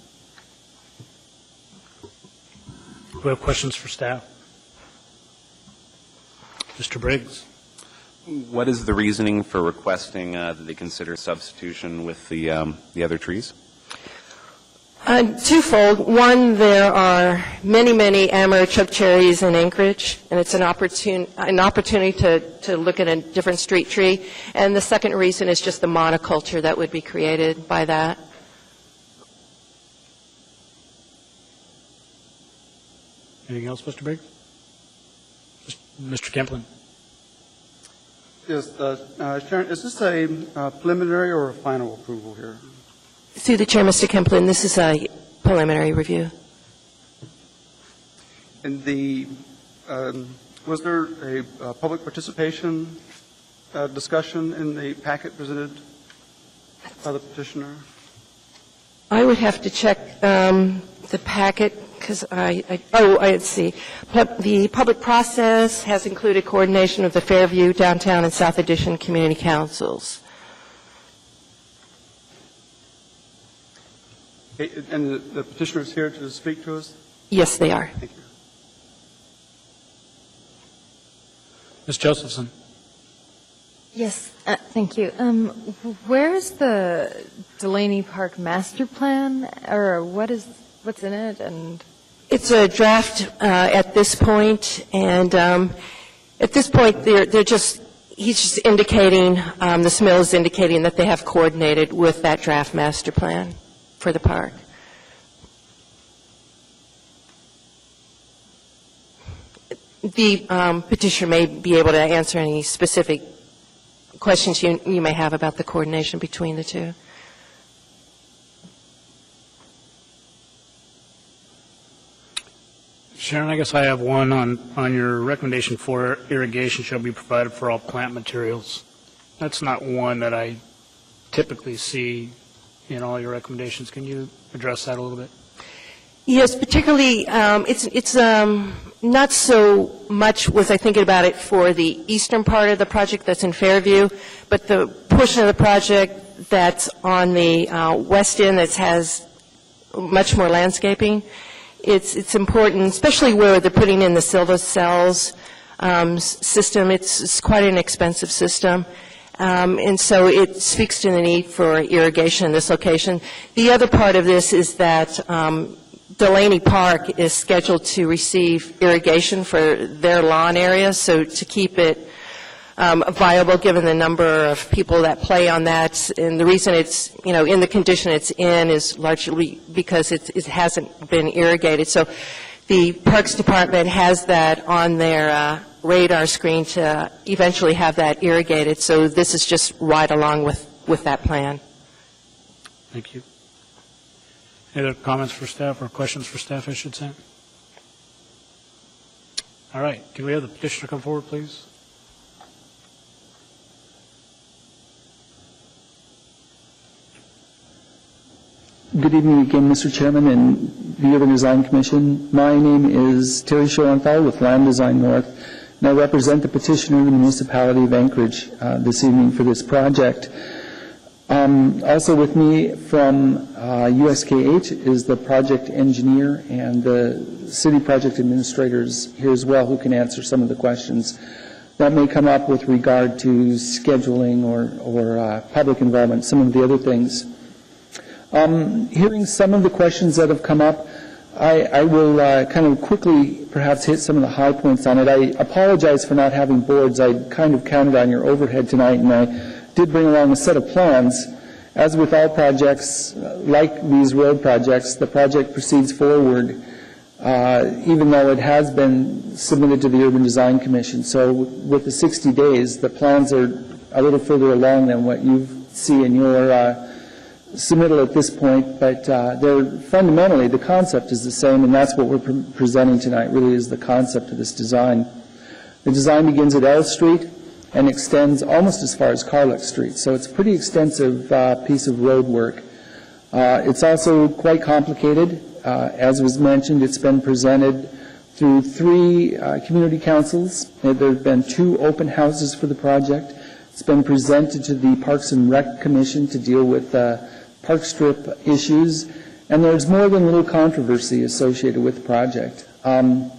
Speaker 2: Do we have questions for staff? Mr. Briggs.
Speaker 6: What is the reasoning for requesting that they consider substitution with the other trees?
Speaker 13: Twofold. One, there are many, many Amur choke cherries in Anchorage, and it's an opportunity to look at a different street tree. And the second reason is just the monoculture that would be created by that.
Speaker 2: Anything else, Mr. Briggs? Mr. Kemplin.
Speaker 5: Yes, Sharon, is this a preliminary or a final approval here?
Speaker 13: Through the chair, Mr. Kemplin, this is a preliminary review.
Speaker 5: And was there a public participation discussion in the packet presented by the petitioner?
Speaker 13: I would have to check the packet because I see. The public process has included coordination of the Fairview, Downtown, and South Addition community councils.
Speaker 5: Okay, and the petitioner is here to speak to us?
Speaker 13: Yes, they are.
Speaker 5: Thank you.
Speaker 2: Ms. Josephson.
Speaker 15: Yes, thank you. Where's the Delaney Park master plan, or what's in it? And
Speaker 13: it's a draft at this point, and at this point, he's just indicating, the SMIL is indicating that they have coordinated with that draft master plan for the park. The petitioner may be able to answer any specific questions you may have about the coordination between the two.
Speaker 2: Sharon, I guess I have one on your recommendation for irrigation shall be provided for all plant materials. That's not one that I typically see in all your recommendations. Can you address that a little bit?
Speaker 13: Yes, particularly, it's not so much was I thinking about it for the eastern part of the project that's in Fairview, but the portion of the project that's on the west end that has much more landscaping. It's important, especially where they're putting in the Silva cells system. It's quite an expensive system. And so it speaks to the need for irrigation in this location. The other part of this is that Delaney Park is scheduled to receive irrigation for their lawn area, so to keep it viable given the number of people that play on that. And the reason it's, in the condition it's in is largely because it hasn't been irrigated. So the Parks Department has that on their radar screen to eventually have that irrigated. So this is just right along with that plan.
Speaker 2: Thank you. Any other comments for staff or questions for staff, I should say? All right. Can we have the petitioner come forward, please?
Speaker 10: Good evening again, Mr. Chairman and the Urban Design Commission. My name is Terry Schoenthal with Land Design North, and I represent the petitioner of the municipality of Anchorage this evening for this project. Also with me from USKH is the project engineer and the city project administrators here as well, who can answer some of the questions that may come up with regard to scheduling or public involvement, some of the other things. Hearing some of the questions that have come up, I will kind of quickly perhaps hit some of the high points on it. I apologize for not having boards. I kind of counted on your overhead tonight, and I did bring along a set of plans. As with all projects, like these road projects, the project proceeds forward even though it has been submitted to the Urban Design Commission. So with the 60 days, the plans are a little further along than what you see in your submittal at this point, but they're fundamentally, the concept is the same, and that's what we're presenting tonight, really is the concept of this design. The design begins at L Street and extends almost as far as Carlick Street, so it's a pretty extensive piece of road work. It's also quite complicated. As was mentioned, it's been presented through 3 community councils. There have been 2 open houses for the project. It's been presented to the Parks and Rec Commission to deal with park strip issues, and there's more than a little controversy associated with the project. On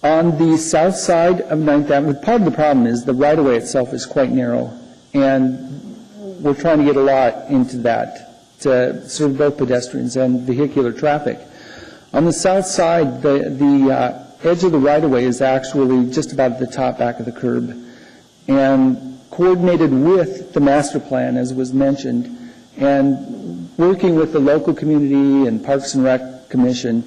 Speaker 10: the south side of 9th Avenue, part of the problem is the right-of-way itself is quite narrow, and we're trying to get a lot into that to serve both pedestrians and vehicular traffic. On the south side, the edge of the right-of-way is actually just about at the top back of the curb, and coordinated with the master plan, as was mentioned, and working with the local community and Parks and Rec Commission,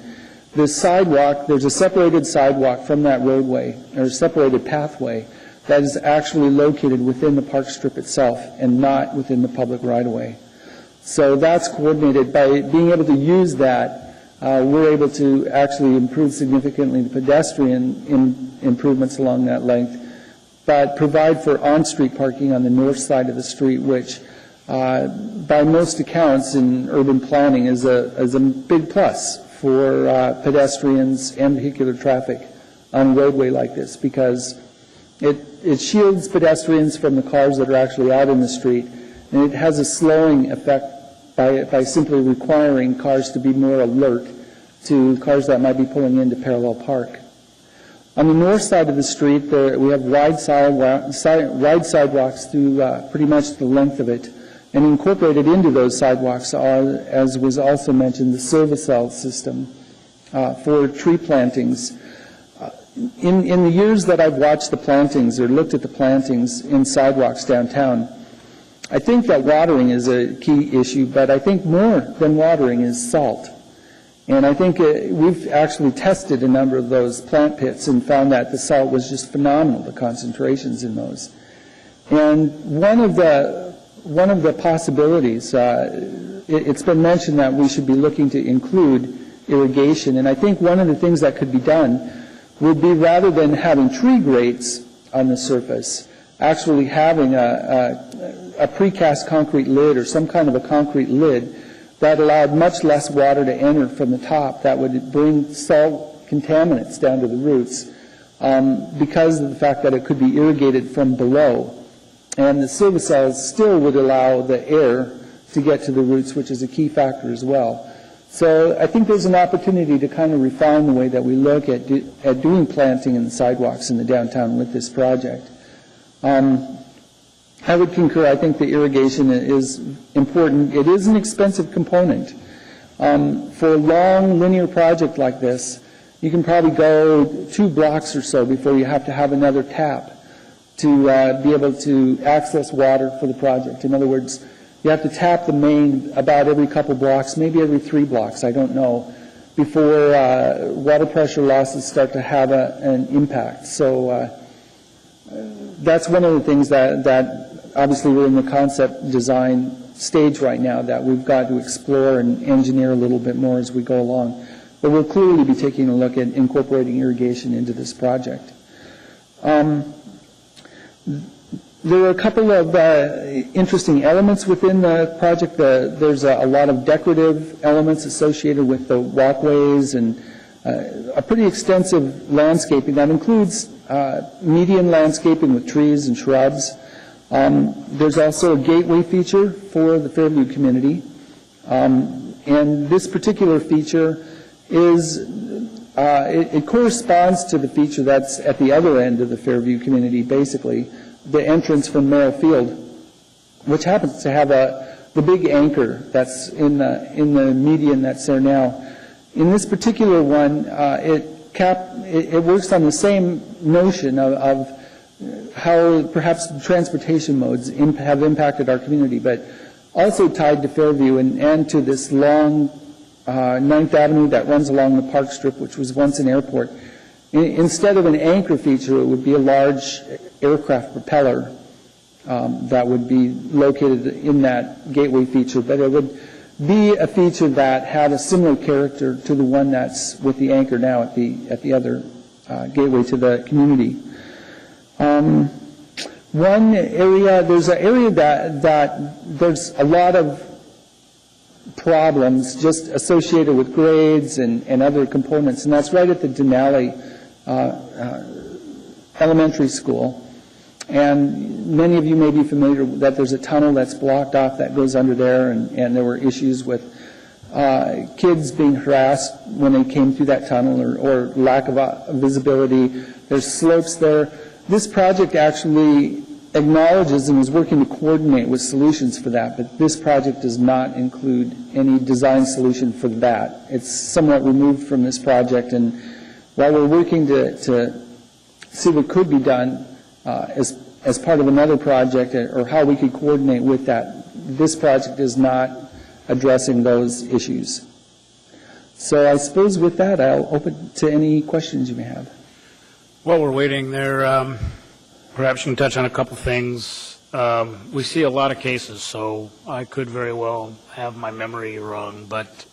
Speaker 10: the sidewalk, there's a separated sidewalk from that roadway, or a separated pathway, that is actually located within the park strip itself and not within the public right-of-way. So that's coordinated. By being able to use that, we're able to actually improve significantly the pedestrian improvements along that length, but provide for on-street parking on the north side of the street, which by most accounts in urban planning is a big plus for pedestrians and vehicular traffic on a roadway like this, because it shields pedestrians from the cars that are actually out in the street, and it has a slowing effect by simply requiring cars to be more alert to cars that might be pulling into parallel park. On the north side of the street, we have wide sidewalks through pretty much the length of it, and incorporated into those sidewalks are, as was also mentioned, the Silvacell system for tree plantings. In the years that I've watched the plantings or looked at the plantings in sidewalks downtown, I think that watering is a key issue, but I think more than watering is salt. And I think we've actually tested a number of those plant pits and found that the salt was just phenomenal, the concentrations in those. And one of the possibilities, it's been mentioned that we should be looking to include irrigation, and I think one of the things that could be done would be, rather than having tree grates on the surface, actually having a precast concrete lid or some kind of a concrete lid that allowed much less water to enter from the top, that would bring salt contaminants down to the roots because of the fact that it could be irrigated from below. And the Silvacells still would allow the air to get to the roots, which is a key factor as well. So I think there's an opportunity to kind of refine the way that we look at doing planting in the sidewalks in the downtown with this project. I would concur. I think the irrigation is important. It is an expensive component. For a long linear project like this, you can probably go 2 blocks or so before you have to have another tap to be able to access water for the project. In other words, you have to tap the main about every couple blocks, maybe every 3 blocks, I don't know, before water pressure losses start to have an impact. So that's one of the things that obviously we're in the concept design stage right now that we've got to explore and engineer a little bit more as we go along. But we'll clearly be taking a look at incorporating irrigation into this project. There are a couple of interesting elements within the project. There's a lot of decorative elements associated with the walkways and a pretty extensive landscaping that includes median landscaping with trees and shrubs. There's also a gateway feature for the Fairview community. And this particular feature is It corresponds to the feature that's at the other end of the Fairview community, basically, the entrance from Merrill Field, which happens to have the big anchor that's in the median that's there now. In this particular one, it works on the same notion of how perhaps transportation modes have impacted our community, but also tied to Fairview and to this long 9th Avenue that runs along the park strip, which was once an airport. Instead of an anchor feature, it would be a large aircraft propeller that would be located in that gateway feature, but it would be a feature that had a similar character to the one that's with the anchor now at the other gateway to the community. One area, there's an area that there's a lot of problems just associated with grades and other components, and that's right at the Denali Elementary School. And many of you may be familiar that there's a tunnel that's blocked off that goes under there, and there were issues with kids being harassed when they came through that tunnel or lack of visibility. There's slopes there. This project actually acknowledges and is working to coordinate with solutions for that, but this project does not include any design solution for that. It's somewhat removed from this project, and while we're working to see what could be done as part of another project or how we could coordinate with that, this project is not addressing those issues. So I suppose with that, I'll open to any questions you may have.
Speaker 2: While we're waiting there, perhaps you can touch on a couple things. We see a lot of cases, so I could very well have my memory wrong, but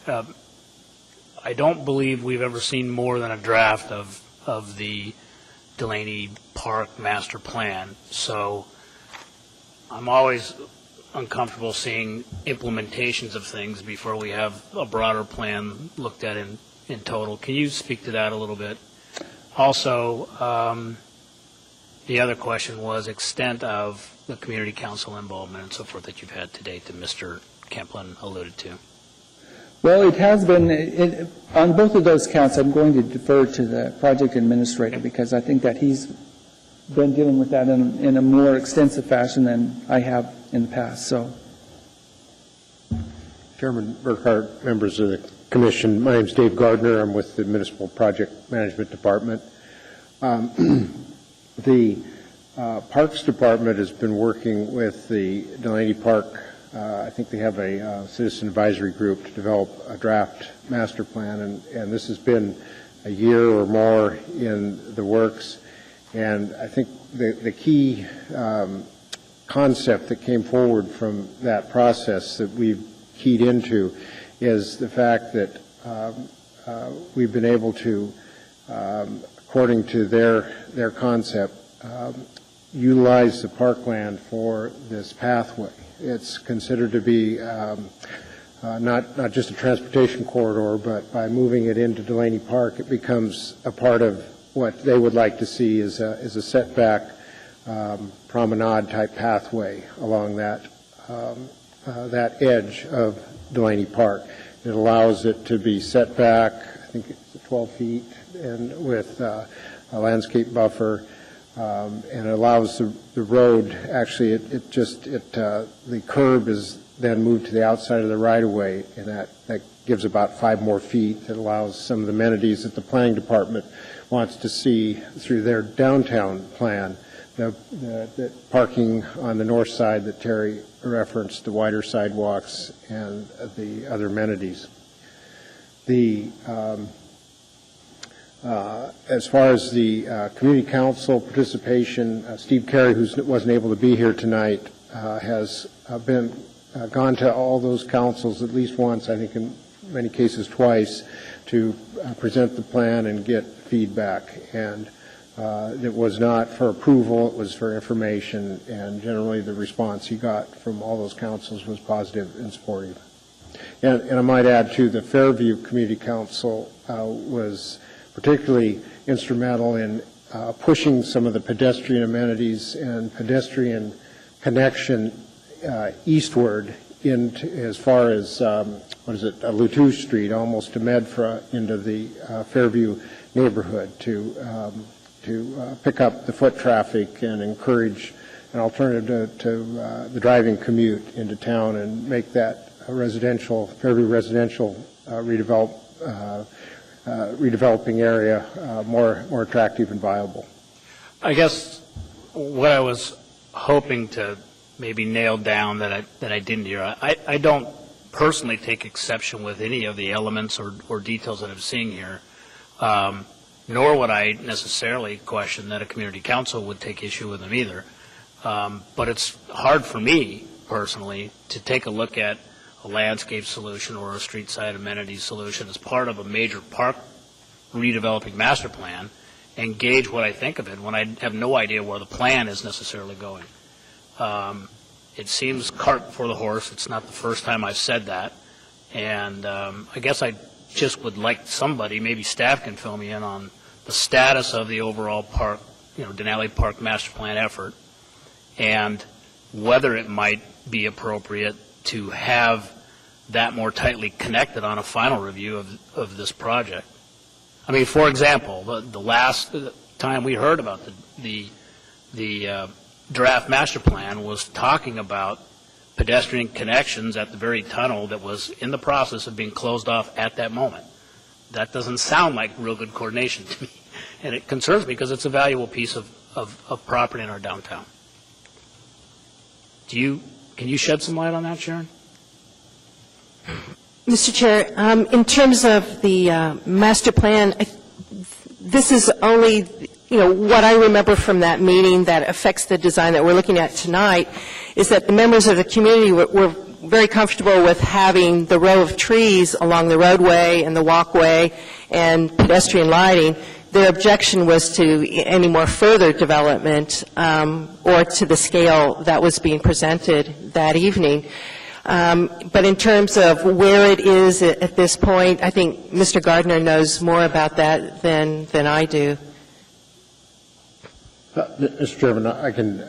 Speaker 2: I don't believe we've ever seen more than a draft of the Delaney Park Master Plan. So I'm always uncomfortable seeing implementations of things before we have a broader plan looked at in total. Can you speak to that a little bit? Also, the other question was extent of the community council involvement and so forth that you've had to date that Mr. Kemplin alluded to.
Speaker 10: Well, it has been, on both of those counts, I'm going to defer to the project administrator because I think that he's been dealing with that in a more extensive fashion than I have in the past. So,
Speaker 17: Chairman Burkhart, members of the Commission, my name is Dave Gardner. I'm with the Municipal Project Management Department. The Parks Department has been working with the Delaney Park. I think they have a citizen advisory group to develop a draft master plan, and this has been a year or more in the works. And I think the key concept that came forward from that process that we've keyed into is the fact that we've been able to, according to their concept, utilize the parkland for this pathway. It's considered to be not just a transportation corridor, but by moving it into Delaney Park, it becomes a part of what they would like to see is a setback promenade type pathway along that edge of Delaney Park. It allows it to be set back, I think it's 12 feet, and with a landscape buffer, and it allows the road, actually, the curb is then moved to the outside of the right-of-way, and that gives about 5 more feet. That allows some of the amenities that the planning department wants to see through their downtown plan. The parking on the north side that Terry referenced, the wider sidewalks, and the other amenities. As far as the community council participation, Steve Carey, who wasn't able to be here tonight, has gone to all those councils at least once, I think in many cases twice, to present the plan and get feedback. And it was not for approval, it was for information, and generally the response he got from all those councils was positive and supportive. And I might add, too, the Fairview Community Council was particularly instrumental in pushing some of the pedestrian amenities and pedestrian connection eastward as far as Latouche Street, almost to Medford, into the Fairview neighborhood to pick up the foot traffic and encourage an alternative to the driving commute into town and make that Fairview residential redeveloping area more attractive and viable.
Speaker 2: I guess what I was hoping to maybe nail down that I didn't hear, I don't personally take exception with any of the elements or details that I'm seeing here, nor would I necessarily question that a community council would take issue with them either. But it's hard for me personally to take a look at a landscape solution or a street side amenity solution as part of a major park redeveloping master plan and gauge what I think of it when I have no idea where the plan is necessarily going. It seems cart before the horse. It's not the first time I've said that. And I guess I just would like somebody, maybe staff can fill me in on the status of the overall park, Denali Park master plan effort, and whether it might be appropriate to have that more tightly connected on a final review of this project. I mean, for example, the last time we heard about the draft master plan was talking about pedestrian connections at the very tunnel that was in the process of being closed off at that moment. That doesn't sound like real good coordination to me, and it concerns me because it's a valuable piece of property in our downtown. Can you shed some light on that, Sharon?
Speaker 13: Mr. Chair, in terms of the master plan, this is only, what I remember from that meeting that affects the design that we're looking at tonight is that the members of the community were very comfortable with having the row of trees along the roadway and the walkway and pedestrian lighting. Their objection was to any more further development or to the scale that was being presented that evening. But in terms of where it is at this point, I think Mr. Gardner knows more about that than I do.
Speaker 17: Mr. Chairman, I can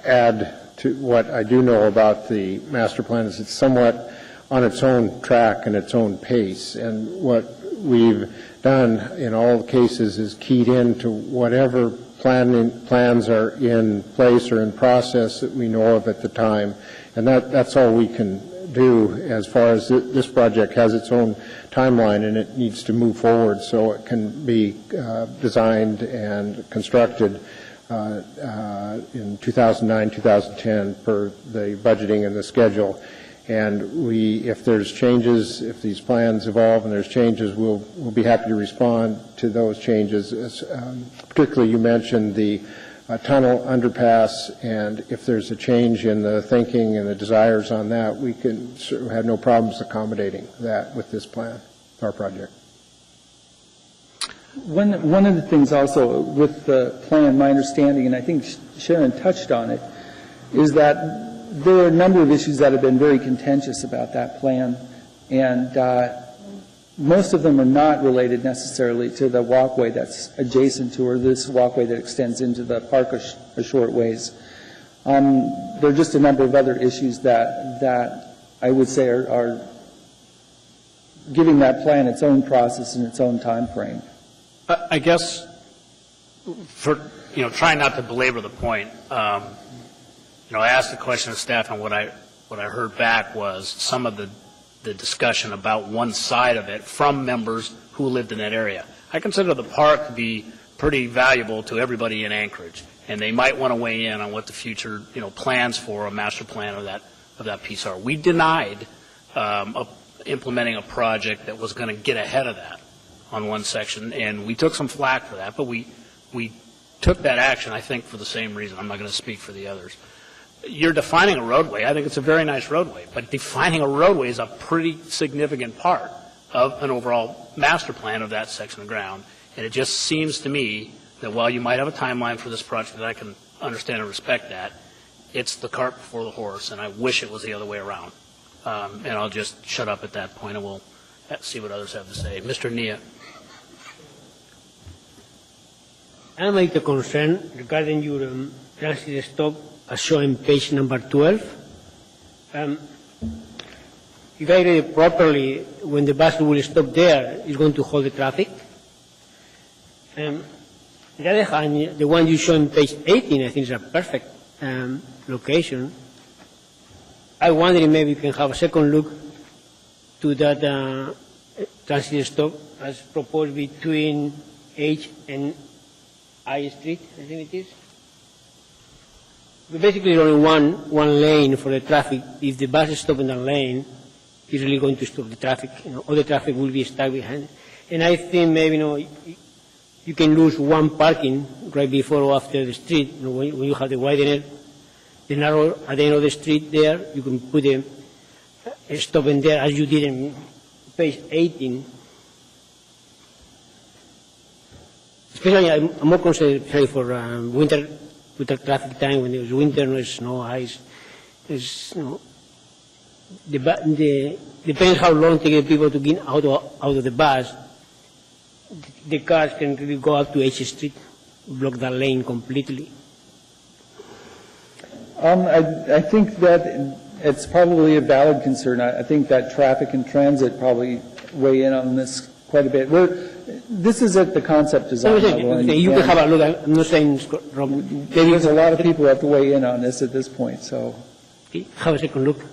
Speaker 17: add to what I do know about the master plan is it's somewhat on its own track and its own pace. And what we've done in all cases is keyed into whatever plans are in place or in process that we know of at the time. And that's all we can do as far as this project has its own timeline and it needs to move forward so it can be designed and constructed in 2009, 2010 per the budgeting and the schedule. And if there's changes, if these plans evolve and there's changes, we'll be happy to respond to those changes. Particularly, you mentioned the tunnel underpass, and if there's a change in the thinking and the desires on that, we can have no problems accommodating that with this plan, our project.
Speaker 10: One of the things also with the plan, my understanding, and I think Sharon touched on it, is that there are a number of issues that have been very contentious about that plan, and most of them are not related necessarily to the walkway that's adjacent to, or this walkway that extends into the park a short ways. There are just a number of other issues that I would say are giving that plan its own process and its own time frame.
Speaker 2: I guess, for trying not to belabor the point, I asked the question of staff, and what I heard back was some of the discussion about one side of it from members who lived in that area. I consider the park to be pretty valuable to everybody in Anchorage, and they might want to weigh in on what the future plans for a master plan of that piece are. We denied implementing a project that was going to get ahead of that on one section, and we took some flack for that, but we took that action, I think, for the same reason. I'm not going to speak for the others. You're defining a roadway. I think it's a very nice roadway, but defining a roadway is a pretty significant part of an overall master plan of that section of ground, and it just seems to me that while you might have a timeline for this project, that I can understand and respect that, it's the cart before the horse, and I wish it was the other way around. And I'll just shut up at that point, and we'll see what others have to say. Mr. Nia.
Speaker 18: I make a concern regarding your transit stock as shown in page number 12. if I read it properly, when the bus will stop there, it's going to hold the traffic. On the other hand, the one you show on page 18, I think is a perfect location. I wonder if maybe you can have a second look to that transit stop as proposed between H and I Street, I think it is. But basically, only one lane for the traffic. If the bus is stopping that lane, it's really going to stop the traffic. All the traffic will be stuck behind. And I think maybe you can lose one parking right before or after the street. When you have the widener, the narrow at the end of the street there, you can put a stop in there as you did in page 18. Especially, I'm more concerned for winter traffic time when there's winter, no snow, ice. Depends how long it takes people to get out of the bus. The cars can really go up to H Street, block that lane completely.
Speaker 10: I think that it's probably a valid concern. I think that traffic and transit probably weigh in on this quite a bit. This is at the concept design level.
Speaker 18: You can have a look. I'm not saying wrong.
Speaker 10: There's a lot of people who have to weigh in on this at this point. So,
Speaker 18: have a second look.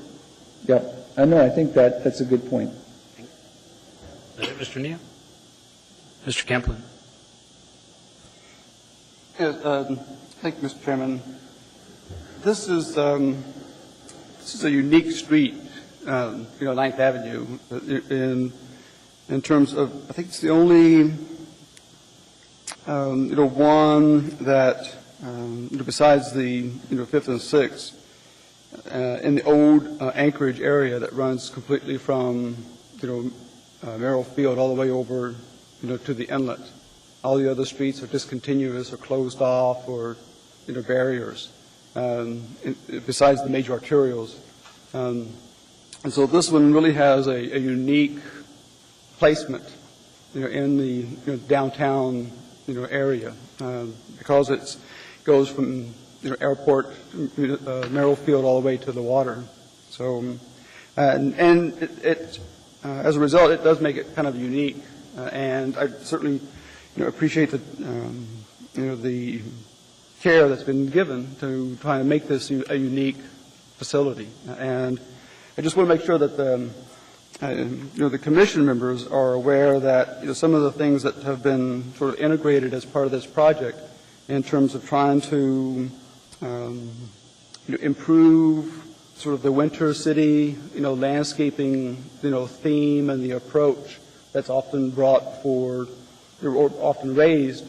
Speaker 10: Yep. I know. I think that's a good point.
Speaker 2: Mr. Neal? Mr. Kemplin?
Speaker 5: Thank you, Mr. Chairman. This is a unique street, 9th Avenue, in terms of, I think it's the only, one that, besides the, 5th and 6th, in the old Anchorage area that runs completely from, Merrill Field all the way over, to the inlet. All the other streets are discontinuous or closed off or, barriers, besides the major arterials. And so this one really has a unique placement, in the downtown, area, because it goes from airport, Merrill Field all the way to the water. So, and it as a result, it does make it kind of unique. And I certainly, appreciate the, the care that's been given to try and make this a unique facility. And I just want to make sure that the commission members are aware that some of the things that have been sort of integrated as part of this project in terms of trying to improve sort of the winter city landscaping theme and the approach that's often brought forward or often raised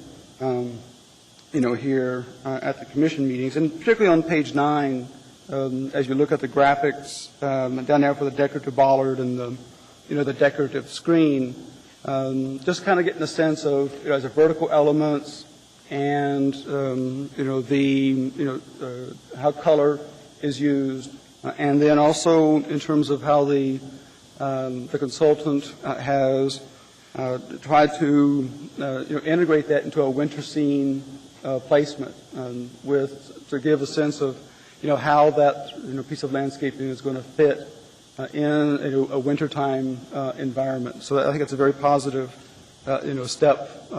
Speaker 5: here at the commission meetings, and particularly on page 9. As you look at the graphics down there for the decorative bollard and the decorative screen, just kind of getting a sense of as a vertical elements and how color is used, and then also in terms of how the consultant has tried to integrate that into a winter scene placement to give a sense of how that piece of landscaping is going to fit in a wintertime environment. So I think it's a very positive step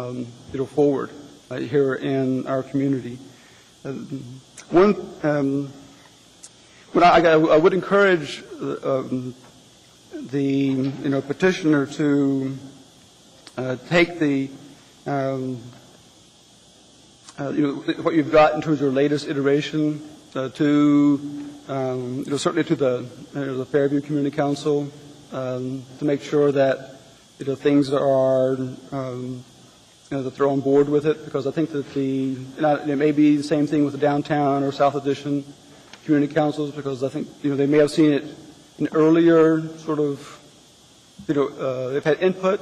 Speaker 5: forward here in our community. I would encourage the petitioner to take the what you've got in terms of your latest iteration to certainly to the Fairview Community Council to make sure that things are that they're on board with it, because I think that it may be the same thing with the downtown or South Addition community councils, because I think they may have seen it in earlier sort of they've had input,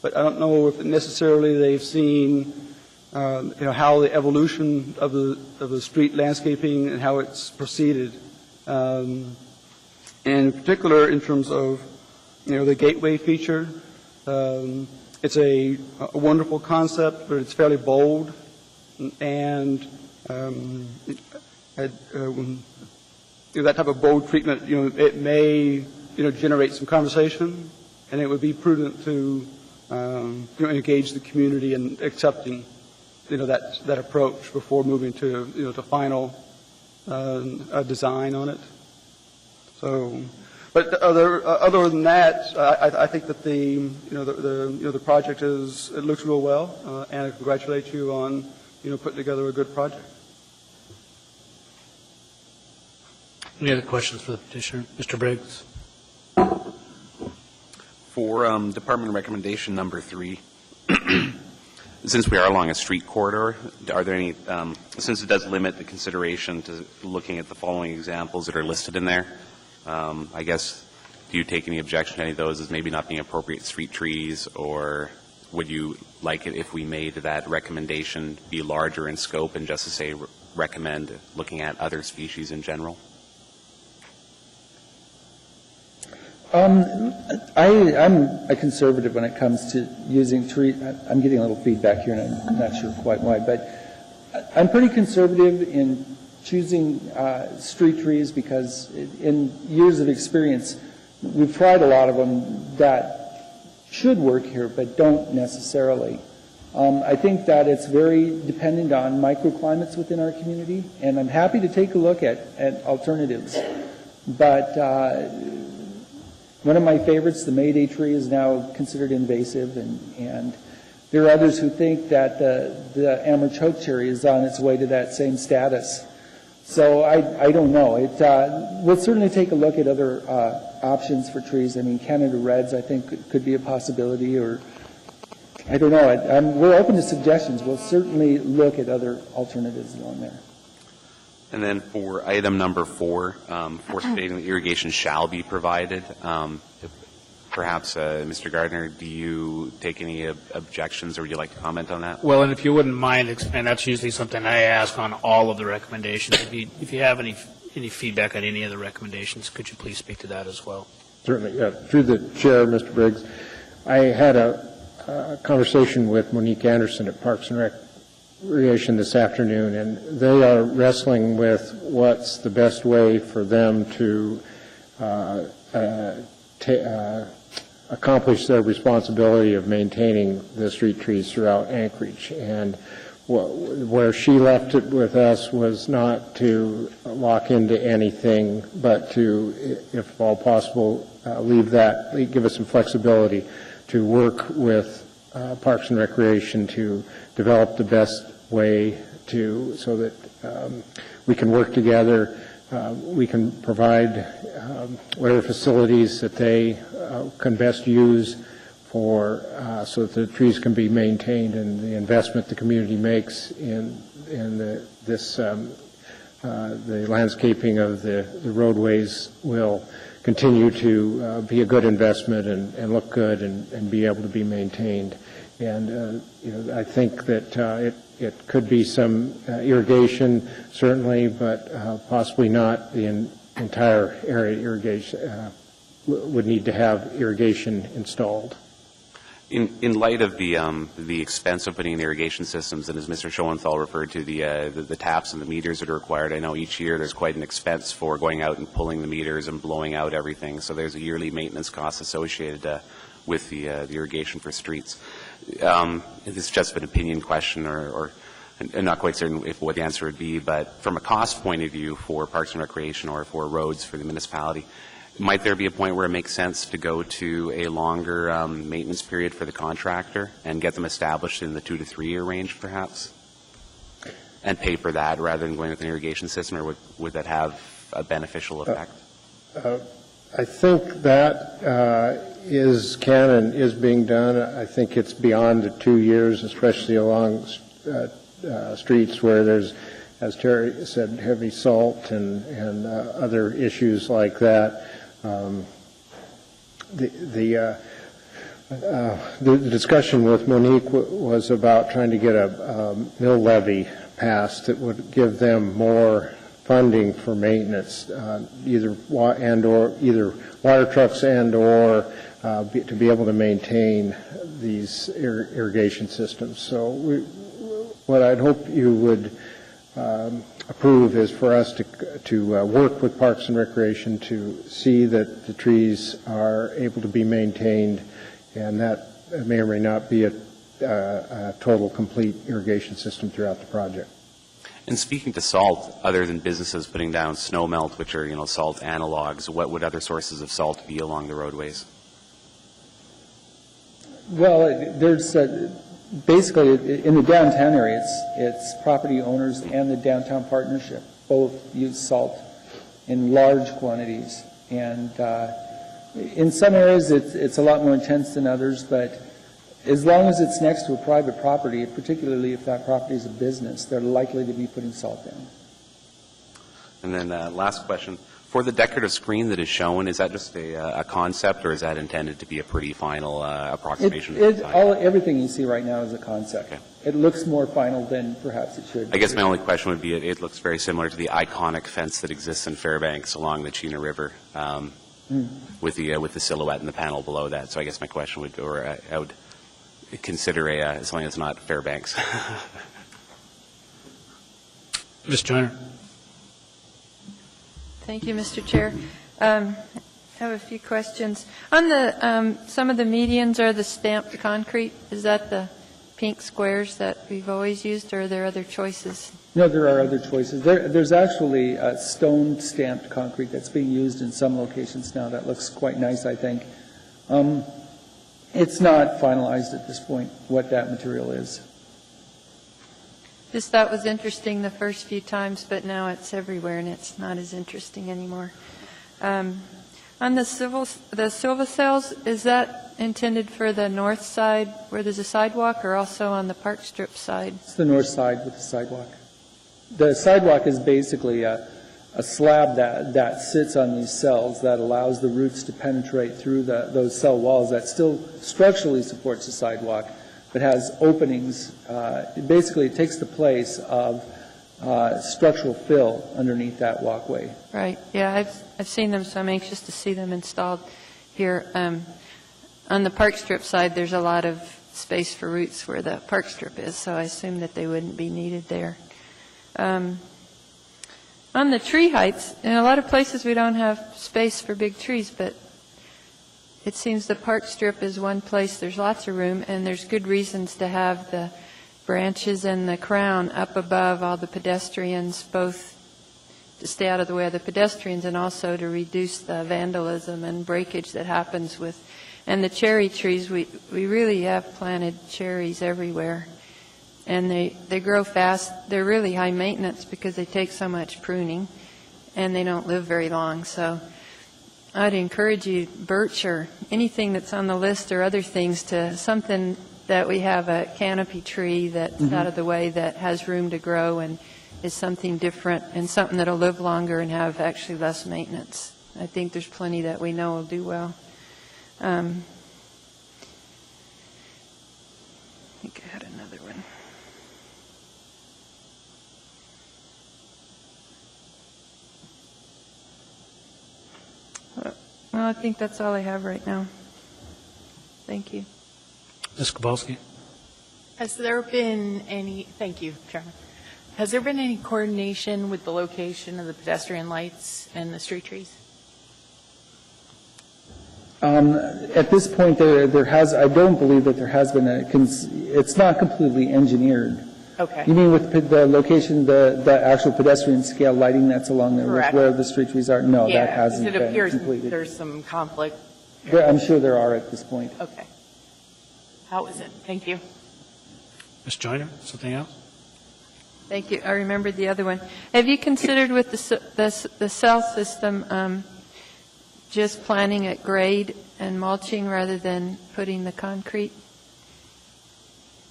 Speaker 5: but I don't know if necessarily they've seen how the evolution of the street landscaping and how it's proceeded, and in particular in terms of the gateway feature. It's a wonderful concept, but it's fairly bold, and that type of bold treatment, it may generate some conversation, and it would be prudent to engage the community in accepting that approach before moving to to final design on it. So, but other than that, I think that the project it looks real well, and I congratulate you on putting together a good project.
Speaker 2: Any other questions for the petitioner? Mr. Briggs?
Speaker 6: For Department Recommendation number 3, since we are along a street corridor, are there any, since it does limit the consideration to looking at the following examples that are listed in there, I guess, do you take any objection to any of those as maybe not being appropriate street trees, or would you like it if we made that recommendation be larger in scope and just to say recommend looking at other species in general?
Speaker 10: I'm a conservative when it comes to using tree. I'm getting a little feedback here, and I'm not sure quite why, but I'm pretty conservative in choosing street trees because in years of experience, we've tried a lot of them that should work here, but don't necessarily. I think that it's very dependent on microclimates within our community, and I'm happy to take a look at alternatives. But one of my favorites, the Mayday tree, is now considered invasive, and there are others who think that the Amur chokecherry is on its way to that same status. So I don't know. We'll certainly take a look at other options for trees. I mean, Canada Reds, I think, could be a possibility, or I don't know. We're open to suggestions. We'll certainly look at other alternatives along there.
Speaker 6: And then for item number 4, for stating that irrigation shall be provided, perhaps, Mr. Gardner, do you take any objections or would you like to comment on that?
Speaker 2: Well, and if you wouldn't mind, and that's usually something I ask on all of the recommendations, if you have any feedback on any of the recommendations, could you please speak to that as well?
Speaker 17: Certainly. Through the chair, Mr. Briggs, I had a conversation with Monique Anderson at Parks and Recreation this afternoon, and they are wrestling with what's the best way for them to accomplish their responsibility of maintaining the street trees throughout Anchorage. And where she left it with us was not to lock into anything, but to, if all possible, give us some flexibility to work with Parks and Recreation to develop the best way so that we can work together. We can provide whatever facilities that they can best use so that the trees can be maintained, and the investment the community makes in the landscaping of the roadways will continue to be a good investment and look good and be able to be maintained. And I think that it could be some irrigation, certainly, but possibly not the entire area irrigation would need to have irrigation installed.
Speaker 6: In light of the expense of putting in irrigation systems, and as Mr. Schoenthal referred to the taps and the meters that are required, I know each year there's quite an expense for going out and pulling the meters and blowing out everything. So there's a yearly maintenance cost associated with the irrigation for streets. This is just an opinion question, or I'm not quite certain what the answer would be, but from a cost point of view for Parks and Recreation or for roads for the municipality, might there be a point where it makes sense to go to a longer maintenance period for the contractor and get them established in the 2 to 3 year range, perhaps, and pay for that rather than going with an irrigation system, or would that have a beneficial effect?
Speaker 17: I think that can and is being done. I think it's beyond the 2 years, especially along streets where there's, as Terry said, heavy salt and other issues like that. The discussion with Monique was about trying to get a mill levy passed that would give them more funding for maintenance, either water trucks or to be able to maintain these irrigation systems. So what I'd hope you would approve is for us to work with Parks and Recreation to see that the trees are able to be maintained, and that may or may not be a total, complete irrigation system throughout the project.
Speaker 6: And speaking to salt, other than businesses putting down snow melt, which are, salt analogs, what would other sources of salt be along the roadways?
Speaker 10: Well, there's basically in the downtown area, it's property owners and the downtown partnership both use salt in large quantities, and in some areas it's a lot more intense than others, but as long as it's next to a private property, particularly if that property is a business, they're likely to be putting salt in.
Speaker 6: And then last question. For the decorative screen that is shown, is that just a concept, or is that intended to be a pretty final approximation?
Speaker 10: Everything you see right now is a concept.
Speaker 6: Okay.
Speaker 10: It looks more final than perhaps it should.
Speaker 6: I guess my only question would be, it looks very similar to the iconic fence that exists in Fairbanks along the Chena River, with the silhouette and the panel below that. So I guess my question would, I would consider something that's not Fairbanks.
Speaker 2: Ms. Joyner.
Speaker 11: Thank you, Mr. Chair. I have a few questions. On the some of the medians are the stamped concrete. Is that the pink squares that we've always used, or are there other choices?
Speaker 10: No, there are other choices. There's actually stone stamped concrete that's being used in some locations now. That looks quite nice, I think. It's not finalized at this point what that material is.
Speaker 11: Just thought was interesting the first few times, but now it's everywhere and it's not as interesting anymore. On the Silva cells, is that intended for the north side where there's a sidewalk, or also on the park strip side?
Speaker 10: It's the north side with the sidewalk. The sidewalk is basically a slab that sits on these cells that allows the roots to penetrate through those cell walls that still structurally supports the sidewalk, but has openings. Basically, it takes the place of structural fill underneath that walkway.
Speaker 11: Right. Yeah, I've seen them, so I'm anxious to see them installed here. On the park strip side, there's a lot of space for roots where the park strip is, so I assume that they wouldn't be needed there. On the tree heights, in a lot of places we don't have space for big trees, but it seems the park strip is one place there's lots of room, and there's good reasons to have the branches and the crown up above all the pedestrians, both to stay out of the way of the pedestrians and also to reduce the vandalism and breakage that happens with. And the cherry trees, we really have planted cherries everywhere. And they grow fast. They're really high maintenance because they take so much pruning, and they don't live very long. So I'd encourage you, birch or anything that's on the list or other things, to something that we have a canopy tree that's out of the way, that has room to grow and is something different and something that'll live longer and have actually less maintenance. I think there's plenty that we know will do well. I think I had another one. Well, I think that's all I have right now. Thank you.
Speaker 2: Ms. Kowalski.
Speaker 19: Has there been any, thank you, Chairman. Has there been any coordination with the location of the pedestrian lights and the street trees?
Speaker 10: At this point, there has, I don't believe that there has been it's not completely engineered.
Speaker 19: Okay.
Speaker 10: You mean with the location, the actual pedestrian scale lighting that's along there,
Speaker 19: Correct.
Speaker 10: Where the street trees are? No,
Speaker 19: Yeah,
Speaker 10: that hasn't
Speaker 19: it
Speaker 10: been
Speaker 19: appears
Speaker 10: completed.
Speaker 19: there's some conflict.
Speaker 10: I'm sure there are at this point.
Speaker 19: Okay. How is it? Thank you.
Speaker 2: Ms. Joyner, something else?
Speaker 11: Thank you. I remembered the other one. Have you considered with the cell system just planting at grade and mulching rather than putting the concrete?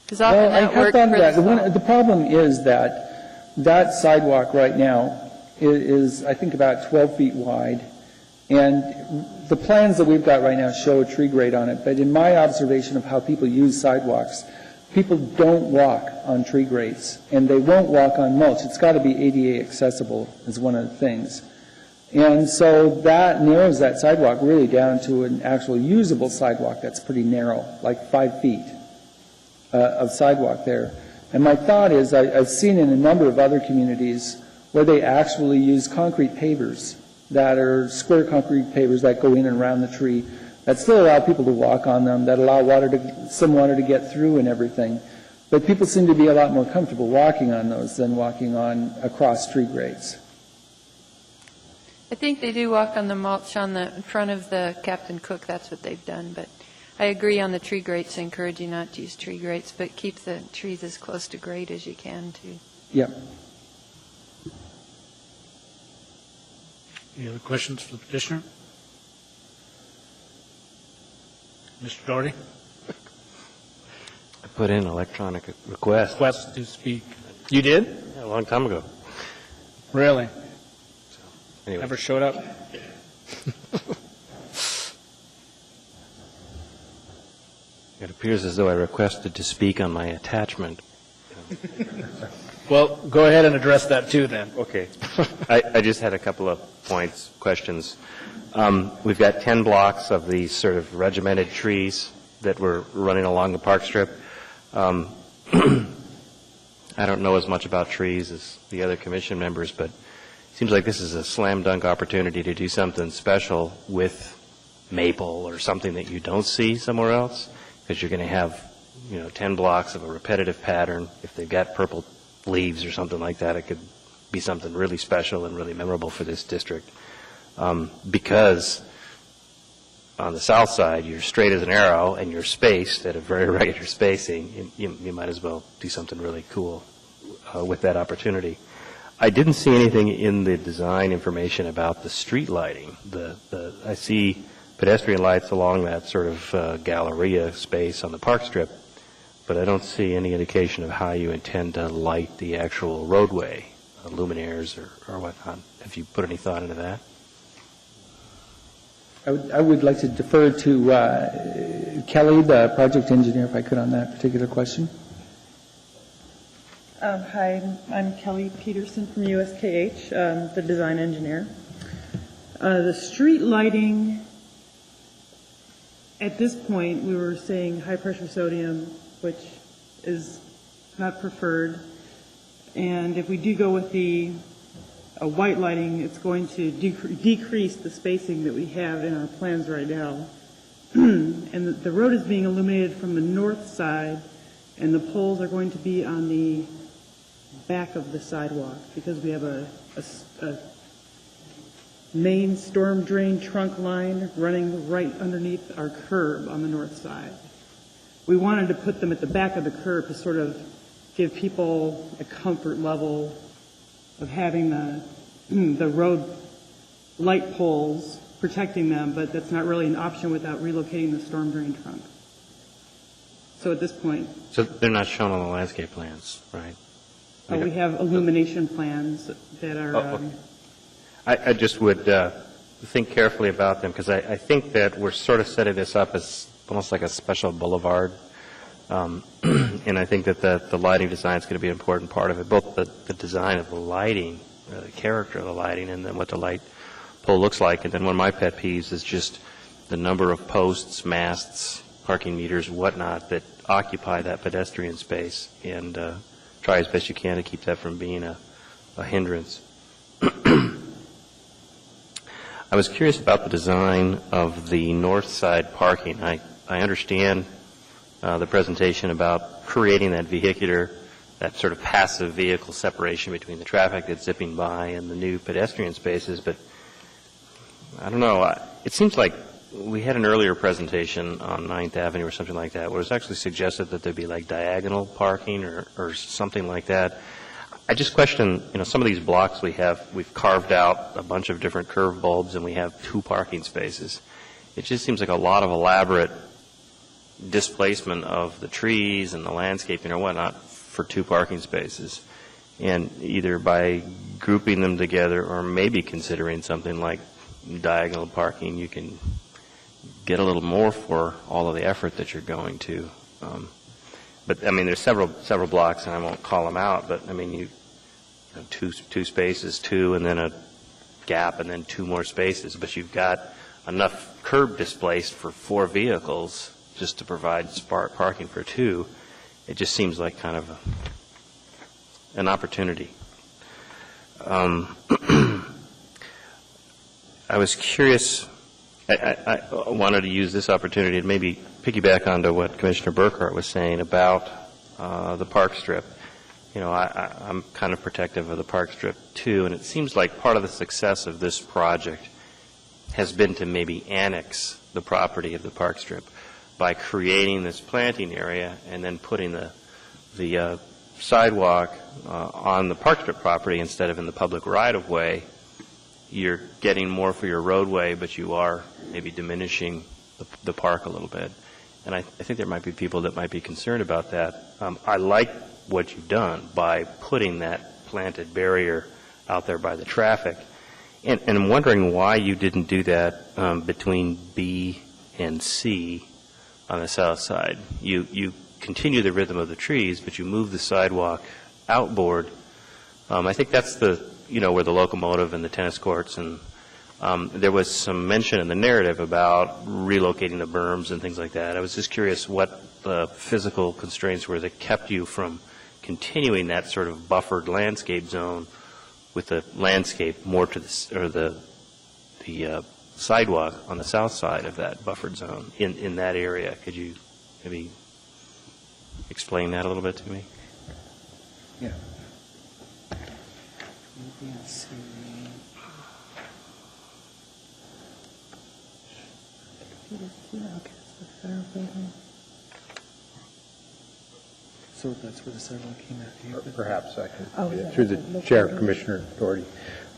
Speaker 11: Because often
Speaker 10: Well, I
Speaker 11: that
Speaker 10: have
Speaker 11: works
Speaker 10: done
Speaker 11: for
Speaker 10: that. The problem is that sidewalk right now is, I think, about 12 feet wide, and the plans that we've got right now show a tree grade on it, but in my observation of how people use sidewalks, people don't walk on tree grades, and they won't walk on mulch. It's got to be ADA accessible is one of the things. And so that narrows that sidewalk really down to an actual usable sidewalk that's pretty narrow, like 5 feet of sidewalk there. And my thought is, I've seen in a number of other communities where they actually use concrete pavers that are square concrete pavers that go in and around the tree, that still allow people to walk on them, that allow some water to get through and everything. But people seem to be a lot more comfortable walking on those than walking on across tree grades.
Speaker 11: I think they do walk on the mulch on the front of the Captain Cook. That's what they've done. But I agree on the tree grates, encourage you not to use tree grates, but keep the trees as close to grade as you can, too.
Speaker 10: Yep.
Speaker 2: Any other questions for the petitioner? Mr. Doherty?
Speaker 9: I put in electronic request.
Speaker 2: Request to speak. You did?
Speaker 9: Yeah, a long time ago.
Speaker 2: Really?
Speaker 9: Anyway.
Speaker 2: Never showed up?
Speaker 9: It appears as though I requested to speak on my attachment.
Speaker 2: Well, go ahead and address that too then.
Speaker 9: Okay. I just had a couple of points, questions. We've got 10 blocks of these sort of regimented trees that were running along the park strip. I don't know as much about trees as the other commission members, but it seems like this is a slam dunk opportunity to do something special with maple or something that you don't see somewhere else, because you're going to have, 10 blocks of a repetitive pattern. If they've got purple leaves or something like that, it could be something really special and really memorable for this district. Because on the south side, you're straight as an arrow and you're spaced at a very regular spacing. You might as well do something really cool with that opportunity. I didn't see anything in the design information about the street lighting. I see pedestrian lights along that sort of galleria space on the park strip, but I don't see any indication of how you intend to light the actual roadway, luminaires or whatnot. Have you put any thought into that?
Speaker 10: I would like to defer to Kelly, the project engineer, if I could, on that particular question.
Speaker 20: Hi, I'm Kelly Peterson from USKH, the design engineer. The street lighting, at this point, we were saying high-pressure sodium, which is not preferred. And if we do go with the white lighting, it's going to decrease the spacing that we have in our plans right now. And the road is being illuminated from the north side, and the poles are going to be on the back of the sidewalk because we have a main storm drain trunk line running right underneath our curb on the north side. We wanted to put them at the back of the curb to sort of give people a comfort level of having the road light poles protecting them, but that's not really an option without relocating the storm drain trunk. So at this point...
Speaker 9: So they're not shown on the landscape plans, right?
Speaker 20: We have illumination plans that are...
Speaker 9: Okay. I just would think carefully about them, because I think that we're sort of setting this up as almost like a special boulevard. And I think that the lighting design is going to be an important part of it, both the design of the lighting, the character of the lighting, and then what the light pole looks like. And then one of my pet peeves is just the number of posts, masts, parking meters, whatnot, that occupy that pedestrian space, and try as best you can to keep that from being a hindrance. I was curious about the design of the north side parking. I understand the presentation about creating that vehicular, that sort of passive vehicle separation between the traffic that's zipping by and the new pedestrian spaces, but I don't know. It seems like we had an earlier presentation on 9th Avenue or something like that where it was actually suggested that there'd be like diagonal parking or something like that. I just question, some of these blocks we've carved out a bunch of different curved bulbs and we have 2 parking spaces. It just seems like a lot of elaborate displacement of the trees and the landscaping or whatnot for 2 parking spaces. And either by grouping them together or maybe considering something like diagonal parking, you can get a little more for all of the effort that you're going to. But I mean, there's several blocks, and I won't call them out. But I mean, you have two spaces, 2, and then a gap, and then 2 more spaces. But you've got enough curb displaced for 4 vehicles just to provide parking for 2. It just seems like kind of an opportunity. I was curious, I wanted to use this opportunity to maybe piggyback onto what Commissioner Burkhart was saying about the park strip. You know, I'm kind of protective of the park strip too, and it seems like part of the success of this project has been to maybe annex the property of the park strip by creating this planting area and then putting the sidewalk on the park strip property instead of in the public right-of-way. You're getting more for your roadway, but you are maybe diminishing the park a little bit. And I think there might be people that might be concerned about that. I like what you've done by putting that planted barrier out there by the traffic. And I'm wondering why you didn't do that between B and C on the south side. You continue the rhythm of the trees, but you move the sidewalk outboard. I think that's where the locomotive and the tennis courts, and there was some mention in the narrative about relocating the berms and things like that. I was just curious what the physical constraints were that kept you from continuing that sort of buffered landscape zone with the landscape more to the sidewalk on the south side of that buffered zone in that area. Could you maybe explain that a little bit to me?
Speaker 10: Yeah.
Speaker 4: So that's where the sidewalk came out.
Speaker 17: Perhaps I can, through the Chair, Commissioner Doherty.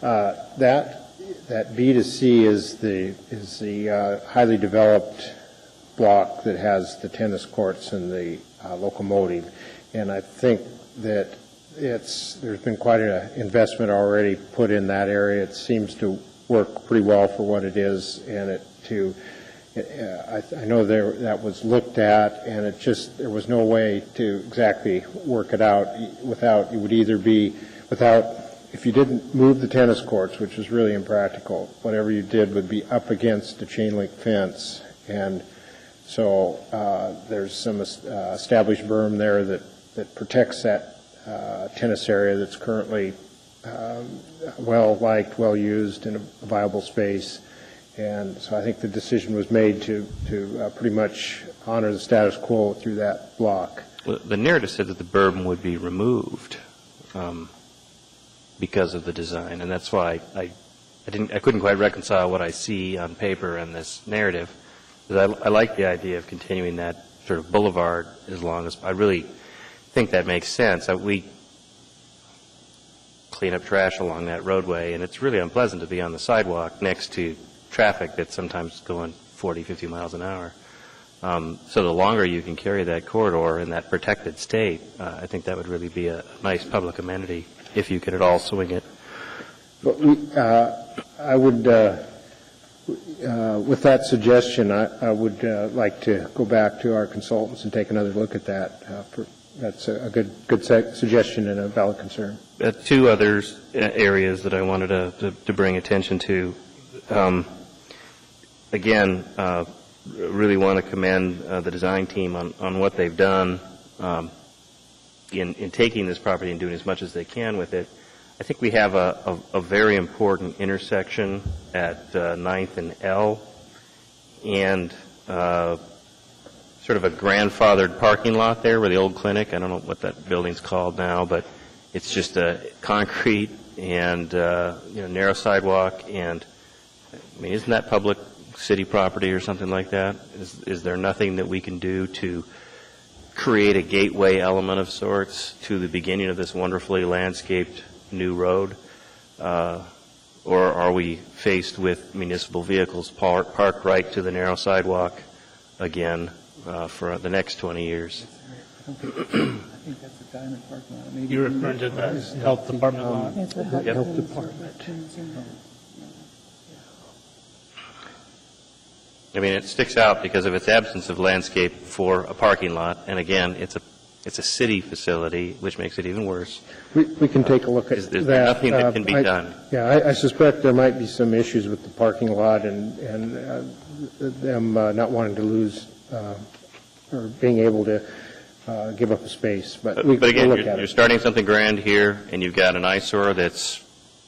Speaker 17: That B to C is the highly developed block that has the tennis courts and the locomotive, and I think that there's been quite an investment already put in that area. It seems to work pretty well for what it is, and I know that was looked at, and there was no way to exactly work it out if you didn't move the tennis courts, which was really impractical. Whatever you did would be up against a chain link fence, and so there's some established berm there that protects that tennis area that's currently well-liked, well-used, and a viable space. And so I think the decision was made to pretty much honor the status quo through that block.
Speaker 9: Well, the narrative said that the berm would be removed because of the design, and that's why I couldn't quite reconcile what I see on paper and this narrative. Because I like the idea of continuing that sort of boulevard as long as I really think that makes sense. We clean up trash along that roadway, and it's really unpleasant to be on the sidewalk next to traffic that's sometimes going 40, 50 miles an hour. So the longer you can carry that corridor in that protected state, I think that would really be a nice public amenity if you could at all swing it.
Speaker 17: But I would, with that suggestion, I would like to go back to our consultants and take another look at that. That's a good suggestion and a valid concern.
Speaker 9: Two other areas that I wanted to bring attention to. Again, really want to commend the design team on what they've done in taking this property and doing as much as they can with it. I think we have a very important intersection at 9th and L, and sort of a grandfathered parking lot there where the old clinic, I don't know what that building's called now, but it's just a concrete and narrow sidewalk, and I mean, isn't that public city property or something like that? Is there nothing that we can do to create a gateway element of sorts to the beginning of this wonderfully landscaped new road? Or are we faced with municipal vehicles parked right to the narrow sidewalk again for the next 20 years?
Speaker 10: I think that's a diamond parking lot. Maybe
Speaker 2: You're referring to the health department lot?
Speaker 10: It's a health department.
Speaker 9: I mean, it sticks out because of its absence of landscape for a parking lot, and again, it's a city facility, which makes it even worse.
Speaker 17: We can take a look at that.
Speaker 9: Is there nothing that can be done?
Speaker 17: Yeah, I suspect there might be some issues with the parking lot and them not wanting to lose or being able to give up a space, but we'll
Speaker 9: again,
Speaker 17: look at
Speaker 9: you're
Speaker 17: it.
Speaker 9: starting something grand here, and you've got an eyesore that's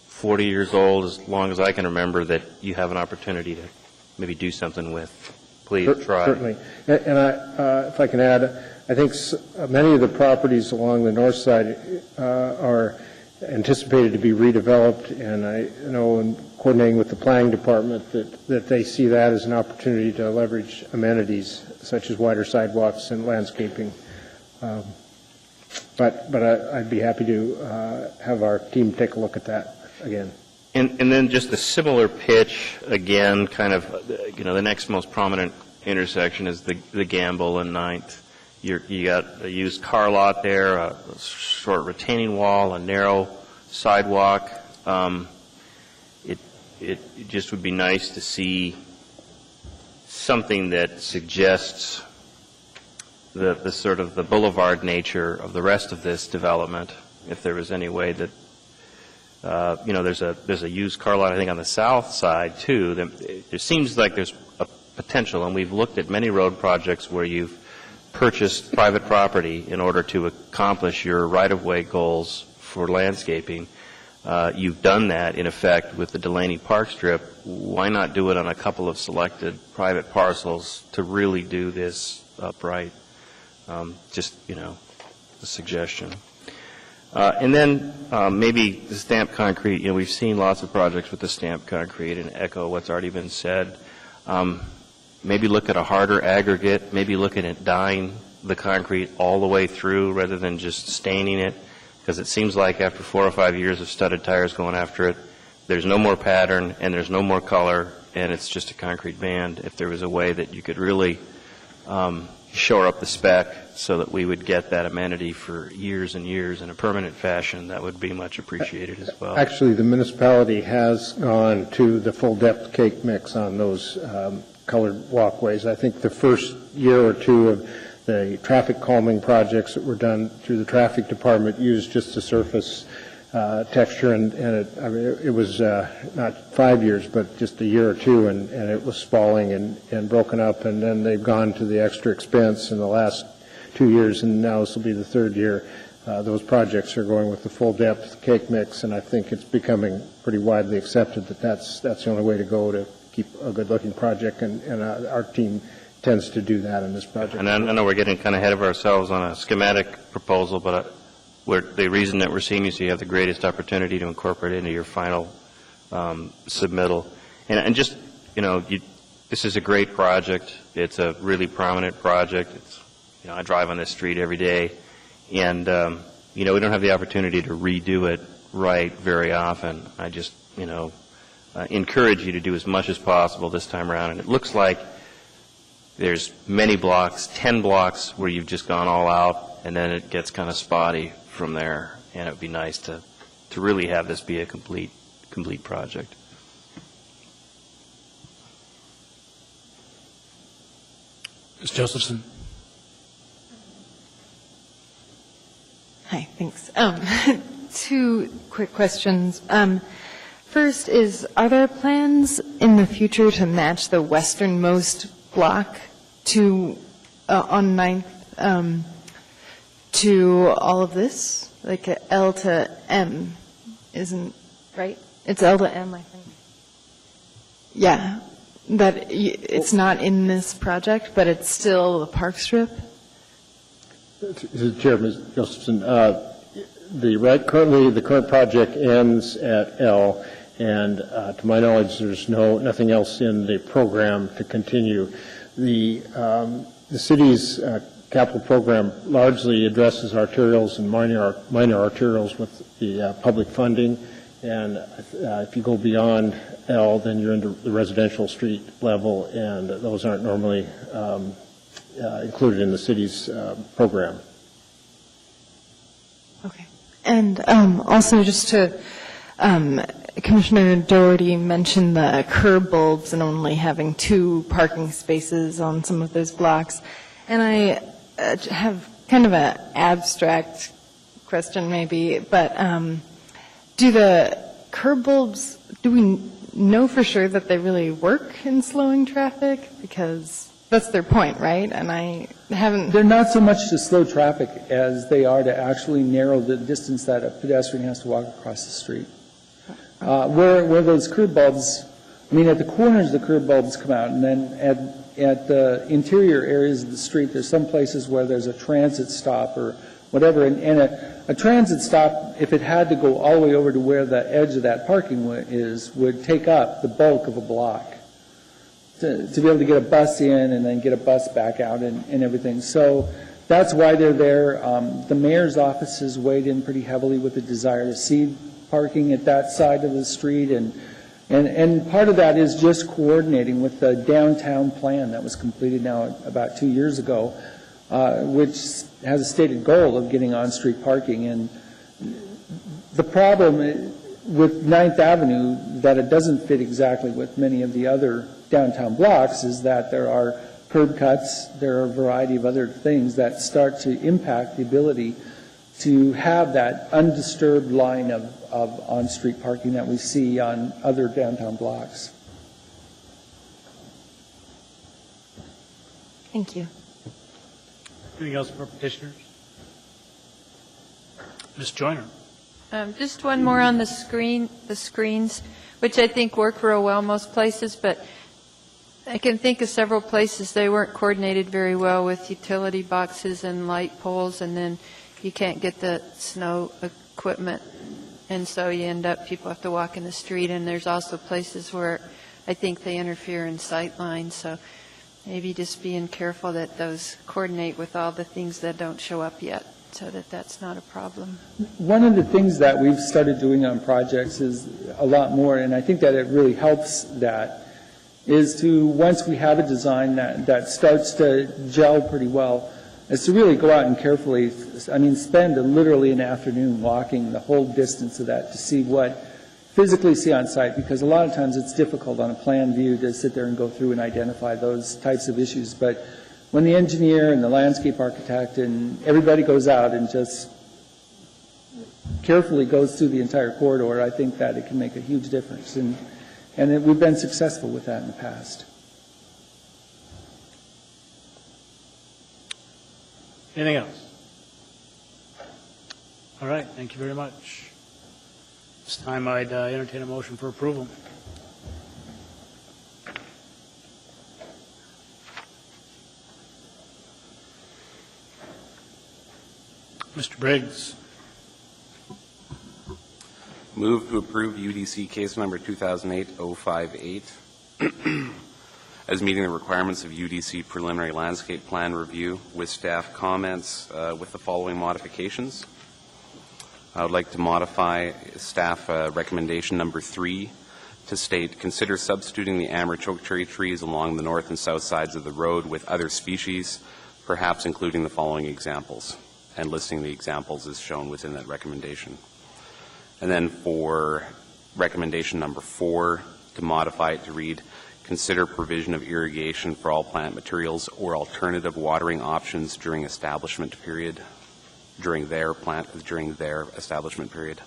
Speaker 9: 40 years old, as long as I can remember, that you have an opportunity to maybe do something with. Please try.
Speaker 17: Certainly. And if I can add, I think many of the properties along the north side are anticipated to be redeveloped, and I know in coordinating with the planning department that they see that as an opportunity to leverage amenities such as wider sidewalks and landscaping. But I'd be happy to have our team take a look at that again.
Speaker 9: And then just a similar pitch, again, kind of, the next most prominent intersection is the Gamble and 9th. You got a used car lot there, a short retaining wall, a narrow sidewalk. It just would be nice to see something that suggests the sort of the boulevard nature of the rest of this development. If there was any way that there's a used car lot, I think, on the south side, too. There seems like there's a potential, and we've looked at many road projects where you've purchased private property in order to accomplish your right-of-way goals for landscaping. You've done that, in effect, with the Delaney Park Strip. Why not do it on a couple of selected private parcels to really do this upright? Just, a suggestion. And then maybe the stamped concrete. We've seen lots of projects with the stamped concrete and echo what's already been said. Maybe look at a harder aggregate. Maybe looking at dyeing the concrete all the way through rather than just staining it, because it seems like after 4 or 5 years of studded tires going after it, there's no more pattern and there's no more color, and it's just a concrete band. If there was a way that you could really shore up the spec so that we would get that amenity for years and years in a permanent fashion, that would be much appreciated as well.
Speaker 17: Actually, the municipality has gone to the full-depth cake mix on those colored walkways. I think the first year or two of the traffic calming projects that were done through the traffic department used just the surface texture, and it was not 5 years, but just a year or two, and it was spalling and broken up, and then they've gone to the extra expense in the last 2 years, and now this will be the third year. Those projects are going with the full-depth cake mix, and I think it's becoming pretty widely accepted that that's the only way to go to keep a good-looking project, and our team tends to do that in this project.
Speaker 9: And I know we're getting kind of ahead of ourselves on a schematic proposal, but the reason that we're seeing you so you have the greatest opportunity to incorporate it into your final submittal. And just, this is a great project. It's a really prominent project. It's, I drive on this street every day, and, we don't have the opportunity to redo it right very often. I just, encourage you to do as much as possible this time around. And it looks like there's many blocks, 10 blocks, where you've just gone all out, and then it gets kind of spotty from there. And it would be nice to really have this be a complete project.
Speaker 2: Ms. Josephson.
Speaker 15: Hi, thanks. 2 quick questions. First is, are there plans in the future to match the westernmost block to on 9th to all of this? Like a L to M, isn't right? It's L to M, I think. Yeah, that it's not in this project, but it's still a park strip.
Speaker 17: Chair, Ms. Josephson, currently the current project ends at L, and to my knowledge, there's nothing else in the program to continue. The city's capital program largely addresses arterials and minor arterials with the public funding, and if you go beyond L, then you're into the residential street level, and those aren't normally included in the city's program.
Speaker 15: Okay. And also just to, Commissioner Doherty mentioned the curb bulbs and only having 2 parking spaces on some of those blocks. And I have kind of an abstract question maybe, but do the curb bulbs, do we know for sure that they really work in slowing traffic? Because That's their point, right? And I haven't...
Speaker 10: They're not so much to slow traffic as they are to actually narrow the distance that a pedestrian has to walk across the street. Where those curb bulbs, I mean, at the corners the curb bulbs come out, and then at the interior areas of the street, there's some places where there's a transit stop or whatever, and a transit stop, if it had to go all the way over to where the edge of that parking is, would take up the bulk of a block to be able to get a bus in and then get a bus back out and everything. So that's why they're there. The mayor's office has weighed in pretty heavily with the desire to see parking at that side of the street, and part of that is just coordinating with the downtown plan that was completed now about 2 years ago, which has a stated goal of getting on-street parking. And the problem with 9th Avenue, that it doesn't fit exactly with many of the other downtown blocks, is that there are curb cuts, there are a variety of other things that start to impact the ability to have that undisturbed line of on-street parking that we see on other downtown blocks.
Speaker 15: Thank you.
Speaker 2: Anything else for petitioners? Ms. Joyner.
Speaker 11: Just one more on the screens, which I think work real well most places, but I can think of several places they weren't coordinated very well with utility boxes and light poles, and then you can't get the snow equipment, and so you end up, people have to walk in the street, and there's also places where I think they interfere in sight lines, so maybe just being careful that those coordinate with all the things that don't show up yet, so that that's not a problem.
Speaker 10: One of the things that we've started doing on projects is a lot more, and I think that it really helps that, is to, once we have a design that starts to gel pretty well, is to really go out and carefully, I mean, spend literally an afternoon walking the whole distance of that to see what, physically see on site, because a lot of times it's difficult on a plan view to sit there and go through and identify those types of issues. But when the engineer and the landscape architect and everybody goes out and just carefully goes through the entire corridor, I think that it can make a huge difference. And we've been successful with that in the past.
Speaker 2: Anything else? All right, thank you very much. This time I'd entertain a motion for approval. Mr. Briggs.
Speaker 6: Move to approve UDC case number 2008-058 as meeting the requirements of UDC preliminary landscape plan review with staff comments with the following modifications. I would like to modify staff recommendation number 3 to state, consider substituting the amber chokecherry trees along the north and south sides of the road with other species, perhaps including the following examples, and listing the examples as shown within that recommendation. And then for recommendation number 4, to modify it to read, consider provision of irrigation for all plant materials or alternative watering options during establishment period, during their establishment period.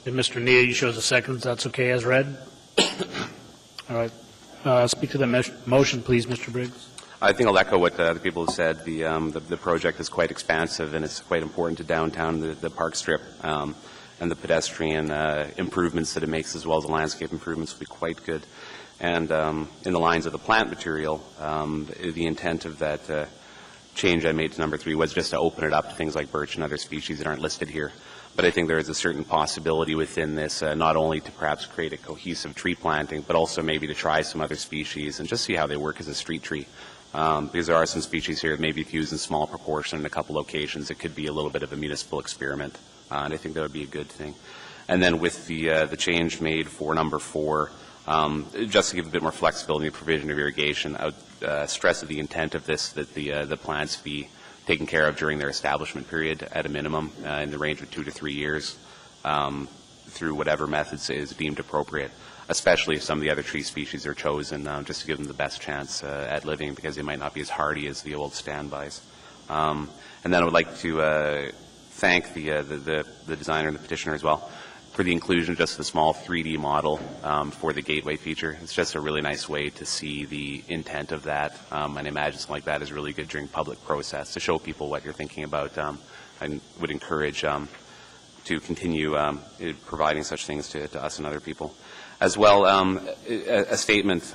Speaker 2: And Mr. Nia, you shows a second. That's okay as read? All right. Speak to the motion, please, Mr. Briggs.
Speaker 6: I think I'll echo what the people have said. The project is quite expansive and it's quite important to downtown, the park strip, and the pedestrian improvements that it makes, as well as the landscape improvements, will be quite good. And in the lines of the plant material, the intent of that change I made to number 3 was just to open it up to things like birch and other species that aren't listed here. But I think there is a certain possibility within this, not only to perhaps create a cohesive tree planting, but also maybe to try some other species and just see how they work as a street tree. Because there are some species here that maybe if used in small proportion in a couple locations, it could be a little bit of a municipal experiment. And I think that would be a good thing. And then with the change made for number 4, just to give a bit more flexibility in the provision of irrigation, I would stress that the intent of this, that the plants be taken care of during their establishment period at a minimum in the range of 2 to 3 years through whatever methods is deemed appropriate, especially if some of the other tree species are chosen, just to give them the best chance at living, because they might not be as hardy as the old standbys. And then I would like to thank the designer and the petitioner as well. for the inclusion of just the small 3D model for the gateway feature. It's just a really nice way to see the intent of that, and I imagine something like that is really good during public process to show people what you're thinking about. I would encourage to continue providing such things to us and other people. As well, a statement.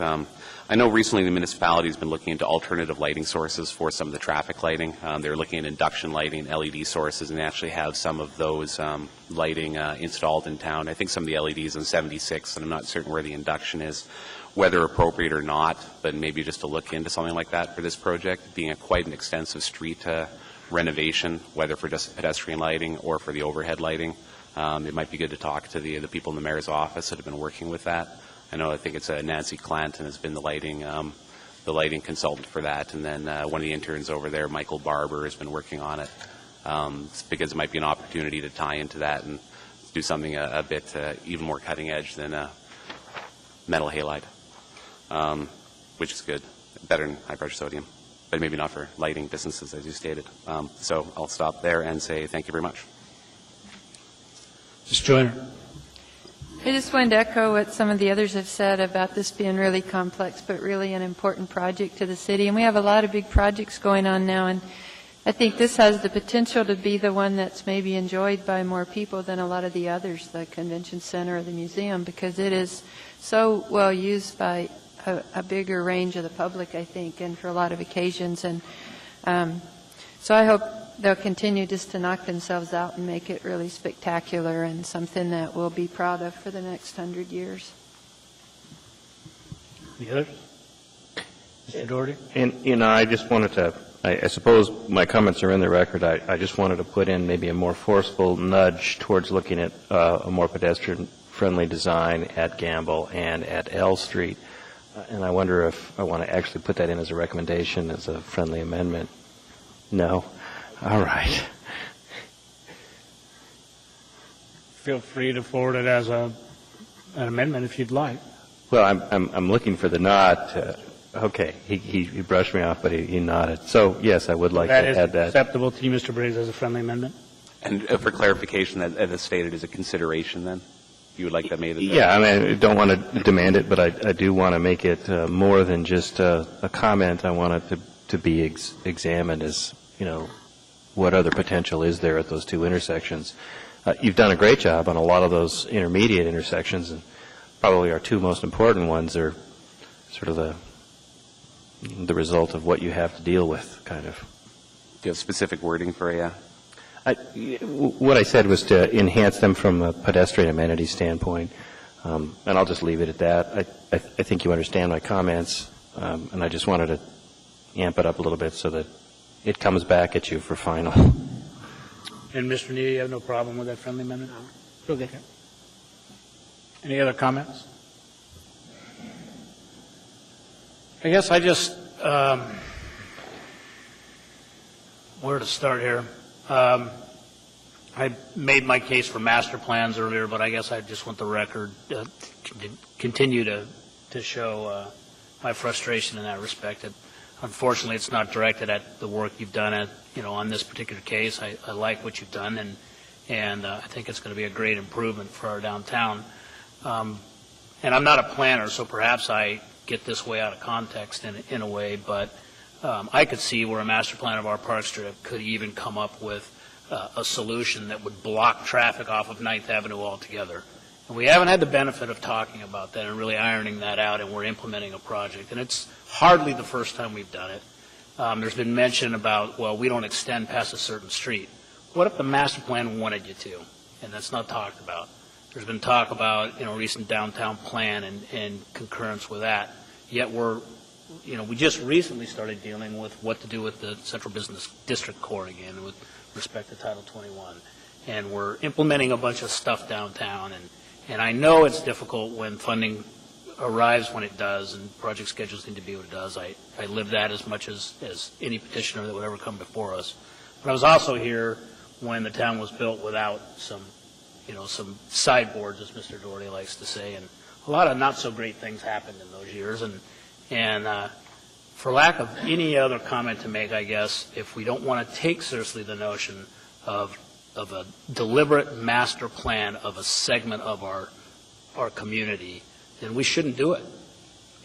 Speaker 6: I know recently the municipality has been looking into alternative lighting sources for some of the traffic lighting. They're looking at induction lighting, LED sources, and they actually have some of those lighting installed in town. I think some of the LEDs on 76, and I'm not certain where the induction is, whether appropriate or not, but maybe just to look into something like that for this project, being quite an extensive street renovation, whether for just pedestrian lighting or for the overhead lighting. It might be good to talk to the people in the mayor's office that have been working with that. I think it's Nancy Clanton has been the lighting consultant for that, and then one of the interns over there, Michael Barber, has been working on it because it might be an opportunity to tie into that and do something a bit even more cutting edge than metal halide, which is good, better than high pressure sodium, but maybe not for lighting businesses as you stated. So I'll stop there and say thank you very much.
Speaker 2: Ms. Joyner.
Speaker 11: I just wanted to echo what some of the others have said about this being really complex, but really an important project to the city. And we have a lot of big projects going on now, and I think this has the potential to be the one that's maybe enjoyed by more people than a lot of the others, the convention center or the museum, because it is so well used by a bigger range of the public, I think, and for a lot of occasions. And so I hope they'll continue just to knock themselves out and make it really spectacular and something that we'll be proud of for the next 100 years.
Speaker 2: The others? Mr. Doherty?
Speaker 9: And, I just wanted to, I suppose my comments are in the record. I just wanted to put in maybe a more forceful nudge towards looking at a more pedestrian-friendly design at Gamble and at L Street. And I wonder if I want to actually put that in as a recommendation, as a friendly amendment. No? All right.
Speaker 2: Feel free to forward it as an amendment if you'd like.
Speaker 9: Well, I'm looking for the nod. Okay, he brushed me off, but he nodded. So yes, I would like to add that.
Speaker 2: That is acceptable to you, Mr. Briggs, as a friendly amendment.
Speaker 6: And for clarification, that as stated as a consideration, then you would like that made?
Speaker 9: Yeah, I mean, I don't want to demand it, but I do want to make it more than just a comment. I want it to be examined as, what other potential is there at those two intersections. You've done a great job on a lot of those intermediate intersections, and probably our two most important ones are sort of the result of what you have to deal with, kind of.
Speaker 6: Do you have specific wording for
Speaker 9: what I said was to enhance them from a pedestrian amenity standpoint, and I'll just leave it at that. I think you understand my comments, and I just wanted to amp it up a little bit so that it comes back at you for final.
Speaker 2: And Mr. Neal, you have no problem with that friendly amendment?
Speaker 18: No. Okay.
Speaker 2: Any other comments? I guess I just, where to start here? I made my case for master plans earlier, but I guess I just want the record to continue to show my frustration in that respect. Unfortunately, it's not directed at the work you've done on this particular case. I like what you've done, and I think it's going to be a great improvement for our downtown. And I'm not a planner, so perhaps I get this way out of context in a way, but I could see where a master plan of our park strip could even come up with a solution that would block traffic off of 9th Avenue altogether. And we haven't had the benefit of talking about that and really ironing that out, and we're implementing a project. And it's hardly the first time we've done it. There's been mention about, well, we don't extend past a certain street. What if the master plan wanted you to? And that's not talked about. There's been talk about, recent downtown plan and concurrence with that. Yet we just recently started dealing with what to do with the Central Business District core again with respect to Title 21. And we're implementing a bunch of stuff downtown. And I know it's difficult when funding arrives when it does and project schedules need to be what it does. I live that as much as any petitioner that would ever come before us. But I was also here when the town was built without some sideboards, as Mr. Doherty likes to say, and a lot of not so great things happened in those years. And for lack of any other comment to make, I guess, if we don't want to take seriously the notion of deliberate master plan of a segment of our community, then we shouldn't do it.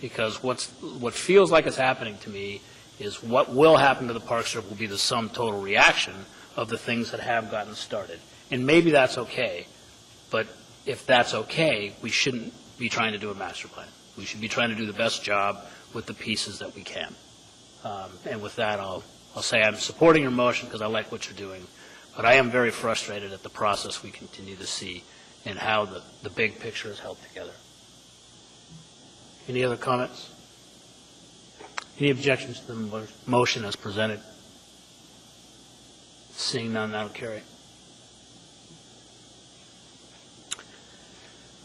Speaker 2: Because what feels like is happening to me is what will happen to the Park Strip will be the sum total reaction of the things that have gotten started. And maybe that's okay, but if that's okay, we shouldn't be trying to do a master plan. We should be trying to do the best job with the pieces that we can. And with that, I'll say I'm supporting your motion because I like what you're doing, but I am very frustrated at the process we continue to see and how the big picture is held together. Any other comments? Any objections to the motion as presented? Seeing none, that'll carry.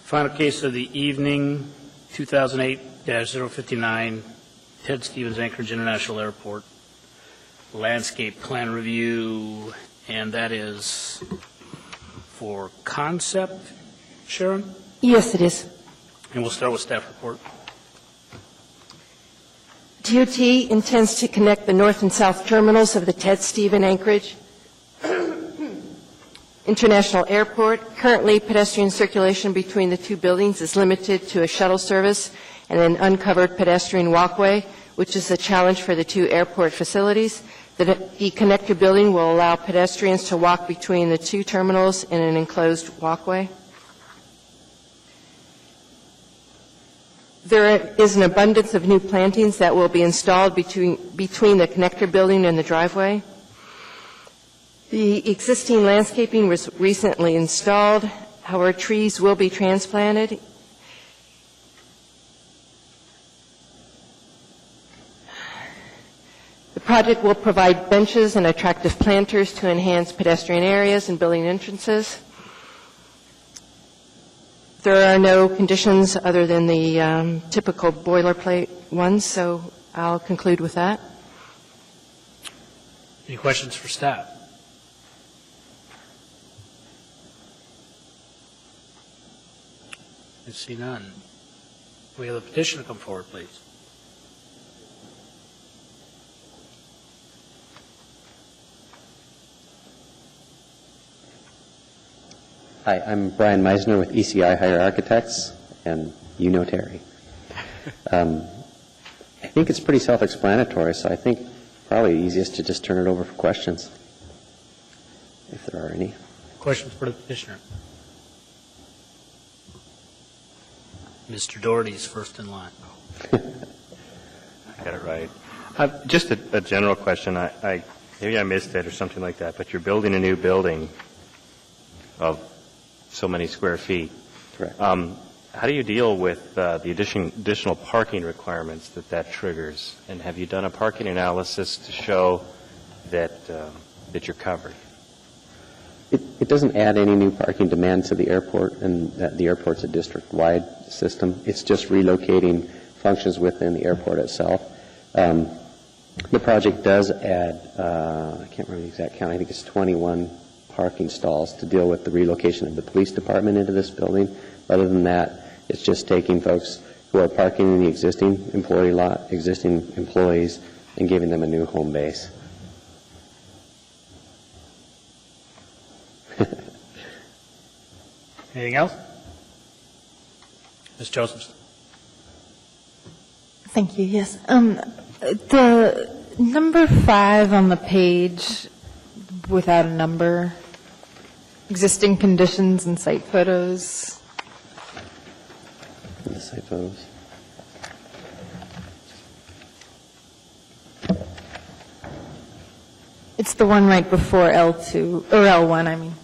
Speaker 2: Final case of the evening, 2008-059, Ted Stevens Anchorage International Airport landscape plan review, and that is for concept, Sharon?
Speaker 13: Yes, it is.
Speaker 2: And we'll start with staff report.
Speaker 13: DOT intends to connect the north and south terminals of the Ted Stevens Anchorage International Airport. Currently, pedestrian circulation between the two buildings is limited to a shuttle service and an uncovered pedestrian walkway, which is a challenge for the two airport facilities. The connector building will allow pedestrians to walk between the two terminals in an enclosed walkway. There is an abundance of new plantings that will be installed between the connector building and the driveway. The existing landscaping was recently installed. However, trees will be transplanted. The project will provide benches and attractive planters to enhance pedestrian areas and building entrances. There are no conditions other than the typical boilerplate ones, so I'll conclude with that.
Speaker 2: Any questions for staff? I see none. We have the petitioner come forward, please.
Speaker 21: Hi, I'm Brian Meisner with ECI Hire Architects, and you know Terry. I think it's pretty self-explanatory, so I think probably easiest to just turn it over for questions, if there are any.
Speaker 2: Questions for the petitioner? Mr. Doherty's first in line.
Speaker 9: I got it right. Just a general question. Maybe I missed it or something like that, but you're building a new building of so many square feet.
Speaker 21: Correct.
Speaker 9: How do you deal with the additional parking requirements that triggers? And have you done a parking analysis to show that you're covered?
Speaker 21: It doesn't add any new parking demand to the airport, and the airport's a district-wide system. It's just relocating functions within the airport itself. The project does add, I can't remember the exact count, I think it's 21 parking stalls to deal with the relocation of the police department into this building. Other than that, it's just taking folks who are parking in the existing employee lot, existing employees, and giving them a new home base.
Speaker 2: Anything else? Ms. Josephson.
Speaker 15: Thank you. Yes. The number 5 on the page without a number, existing conditions and site photos.
Speaker 21: The site photos.
Speaker 15: It's the one right before L2, or L1, I mean.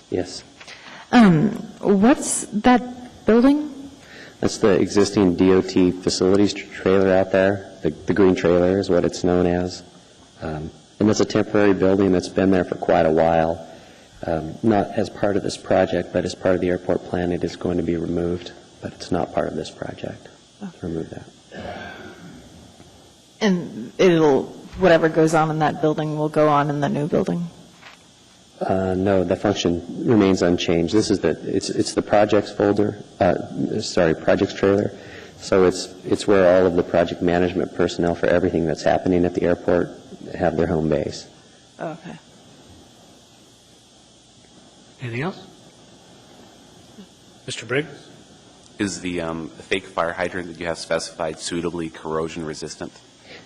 Speaker 21: Yes.
Speaker 15: What's that building?
Speaker 21: That's the existing DOT facilities trailer out there. The green trailer is what it's known as. And it's a temporary building that's been there for quite a while. Not as part of this project, but as part of the airport plan, it is going to be removed. But it's not part of this project. Remove that.
Speaker 15: And whatever goes on in that building will go on in the new building?
Speaker 21: No, the function remains unchanged. This is it's the projects folder, projects trailer. So it's where all of the project management personnel for everything that's happening at the airport have their home base.
Speaker 15: Okay.
Speaker 2: Anything else? Mr. Briggs?
Speaker 6: Is the fake fire hydrant that you have specified suitably corrosion resistant?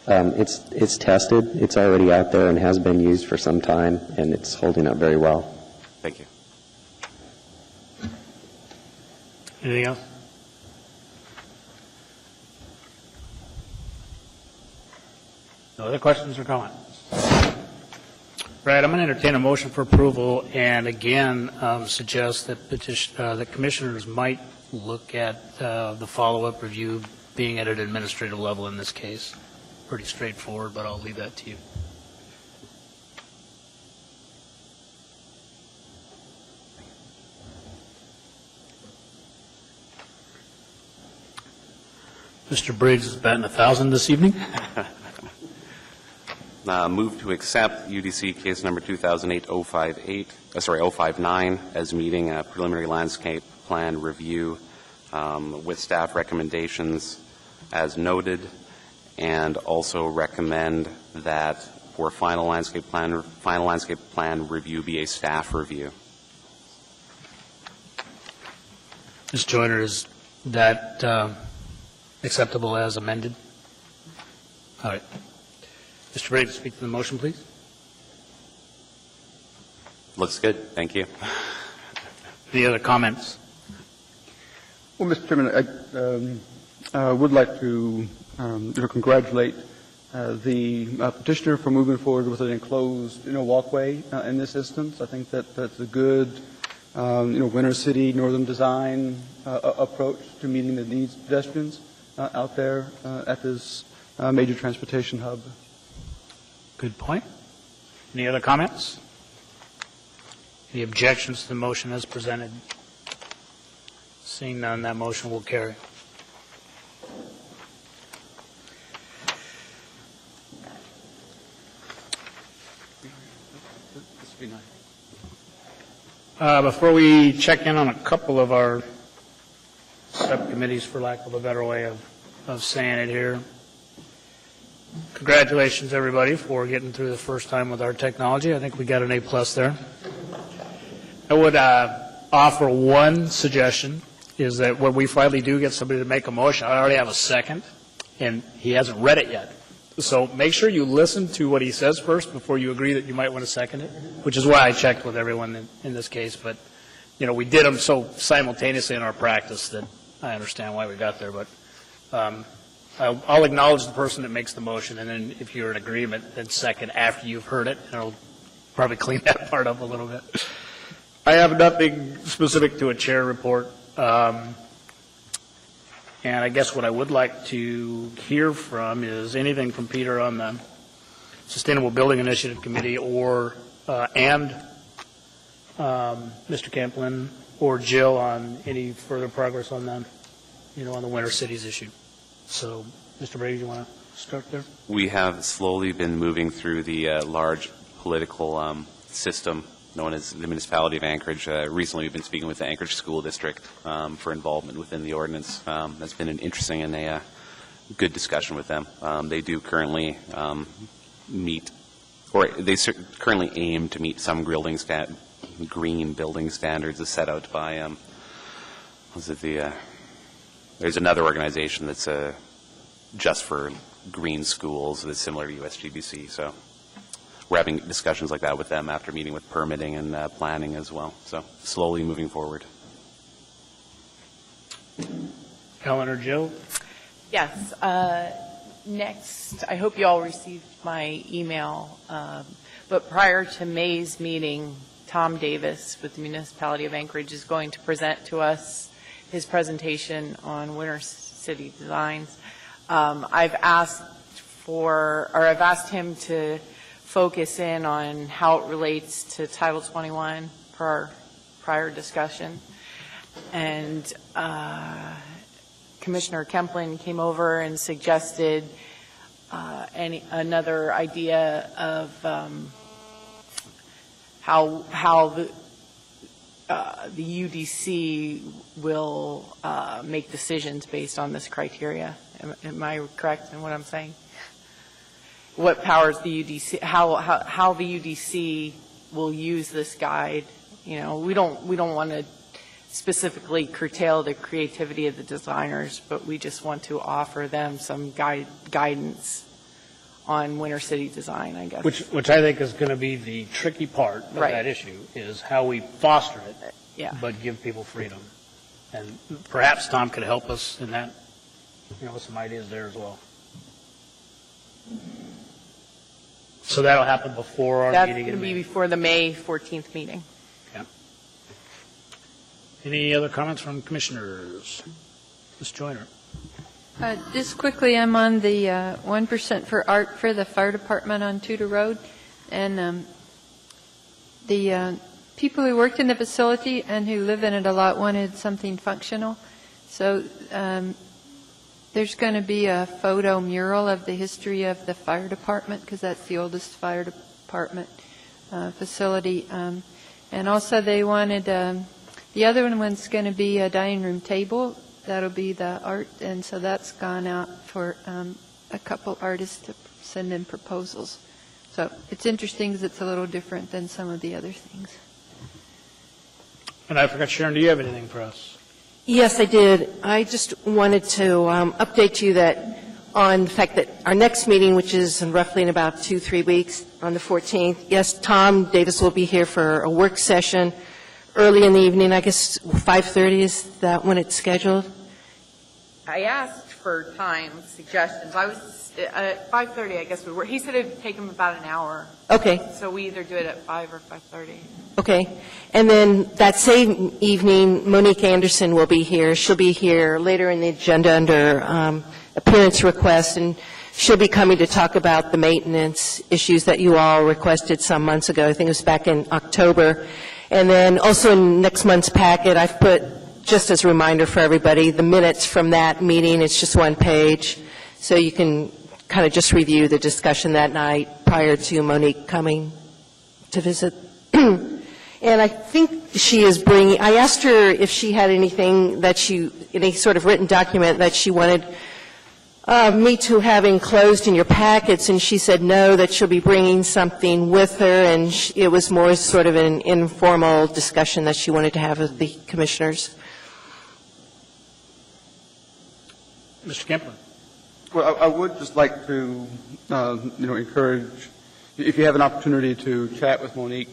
Speaker 21: It's tested. It's already out there and has been used for some time, and it's holding up very well.
Speaker 6: Thank you.
Speaker 2: Anything else? No other questions or comments? Right, I'm going to entertain a motion for approval, and again, suggest that that commissioners might look at the follow-up review being at an administrative level in this case. Pretty straightforward, but I'll leave that to you. Mr. Briggs is batting 1,000 this evening.
Speaker 6: Move to accept UDC case number 2008-059 as meeting a preliminary landscape plan review with staff recommendations as noted, and also recommend that for final landscape plan review be a staff review.
Speaker 2: Ms. Joyner, is that acceptable as amended? All right. Mr. Briggs, speak to the motion, please.
Speaker 6: Looks good. Thank you.
Speaker 2: Any other comments?
Speaker 5: Well, Mr. Chairman, I would like to congratulate the petitioner for moving forward with an enclosed, walkway in this instance. I think that that's a good, Winter City northern design approach to meeting the needs of pedestrians out there at this major transportation hub.
Speaker 2: Good point. Any other comments? Any objections to the motion as presented? Seeing none, that motion will carry. Before we check in on a couple of our subcommittees, for lack of a better way of saying it here, congratulations, everybody, for getting through the first time with our technology. I think we got an A+ there. I would offer one suggestion, is that when we finally do get somebody to make a motion, I already have a second, and he hasn't read it yet. So make sure you listen to what he says first before you agree that you might want to second it, which is why I checked with everyone in this case. But, we did them so simultaneously in our practice that I understand why we got there. But I'll acknowledge the person that makes the motion, and then if you're in agreement, then second after you've heard it, and it'll probably clean that part up a little bit. I have nothing specific to a chair report. And I guess what I would like to hear from is anything from Peter on the Sustainable Building Initiative Committee or Mr. Camplin or Jill on any further progress on the, on the Winter Cities issue. So, Mr. Brady, you want to start there?
Speaker 6: We have slowly been moving through the large political system known as the Municipality of Anchorage. Recently, we've been speaking with the Anchorage School District for involvement within the ordinance. That's been an interesting and a good discussion with them. They do currently meet, or they currently aim to meet some green building standards as set out by, there's another organization that's just for green schools that's similar to USGBC. So we're having discussions like that with them after meeting with permitting and planning as well. So slowly moving forward.
Speaker 2: Helen or Jill?
Speaker 19: Yes. Next, I hope you all received my email, but prior to May's meeting, Tom Davis with the Municipality of Anchorage is going to present to us his presentation on Winter City designs. I've asked him to focus in on how it relates to Title 21 per our prior discussion. And Commissioner Kemplin came over and suggested another idea of how the UDC will make decisions based on this criteria. Am I correct in what I'm saying? What powers the UDC, how the UDC will use this guide You know, we don't want to specifically curtail the creativity of the designers, but we just want to offer them some guidance on Winter City design, I guess.
Speaker 2: Which I think is going to be the tricky part of that issue, is how we foster it, but give people freedom. And perhaps Tom could help us in that, with some ideas there as well. So that'll happen before our meeting?
Speaker 19: That's going to be before the May 14th meeting.
Speaker 2: Yeah. Any other comments from commissioners? Ms. Joyner.
Speaker 11: Just quickly, I'm on the 1% for art for the fire department on Tudor Road, and the people who worked in the facility and who live in it a lot wanted something functional. So there's going to be a photo mural of the history of the fire department, because that's the oldest fire department facility. And also they wanted, the other one's going to be a dining room table. That'll be the art, and so that's gone out for a couple artists to send in proposals. So it's interesting because it's a little different than some of the other things.
Speaker 2: And I forgot, Sharon, do you have anything for us?
Speaker 13: Yes, I did. I just wanted to update you that on the fact that our next meeting, which is roughly in about 2-3 weeks, on the 14th, yes, Tom Davis will be here for a work session early in the evening. I guess 5:30 is that when it's scheduled?
Speaker 19: I asked for time suggestions. I was at 5:30, I guess. He said it would take him about an hour.
Speaker 13: Okay.
Speaker 19: So we either do it at 5 or 5:30.
Speaker 13: Okay. And then that same evening, Monique Anderson will be here. She'll be here later in the agenda under appearance request, and she'll be coming to talk about the maintenance issues that you all requested some months ago. I think it was back in October. And then also in next month's packet, I've put, just as a reminder for everybody, the minutes from that meeting. It's just one page, so you can kind of just review the discussion that night prior to Monique coming to visit. And I think she is bringing, I asked her if she had anything that any sort of written document that she wanted me to have enclosed in your packets, and she said no, that she'll be bringing something with her, and it was more sort of an informal discussion that she wanted to have with the commissioners.
Speaker 2: Mr. Kemper.
Speaker 5: Well, I would just like to, encourage, if you have an opportunity to chat with Monique,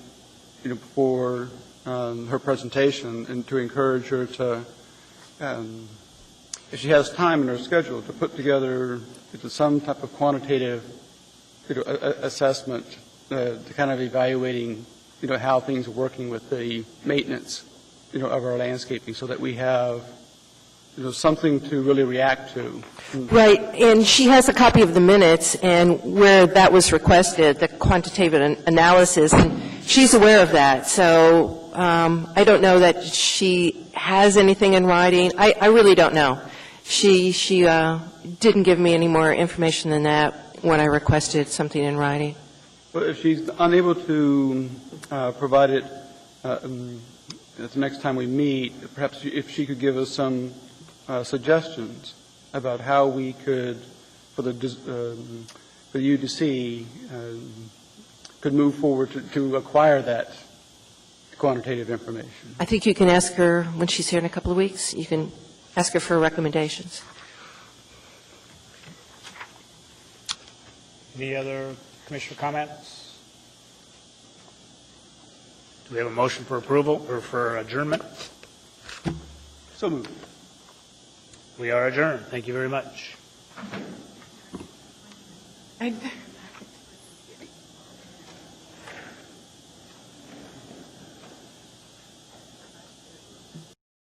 Speaker 5: before her presentation, and to encourage her to, if she has time in her schedule, to put together some type of quantitative, assessment to kind of evaluating, how things are working with the maintenance, of our landscaping, so that we have, something to really react to.
Speaker 13: Right, and she has a copy of the minutes, and where that was requested, the quantitative analysis, and she's aware of that. So I don't know that she has anything in writing. I really don't know. She didn't give me any more information than that when I requested something in writing.
Speaker 5: Well, if she's unable to provide it the next time we meet, perhaps if she could give us some suggestions about how we could, for the UDC, could move forward to acquire that quantitative information.
Speaker 13: I think you can ask her when she's here in a couple of weeks. You can ask her for recommendations.
Speaker 2: Any other commissioner comments? Do we have a motion for approval or for adjournment?
Speaker 5: So moved.
Speaker 2: We are adjourned. Thank you very much.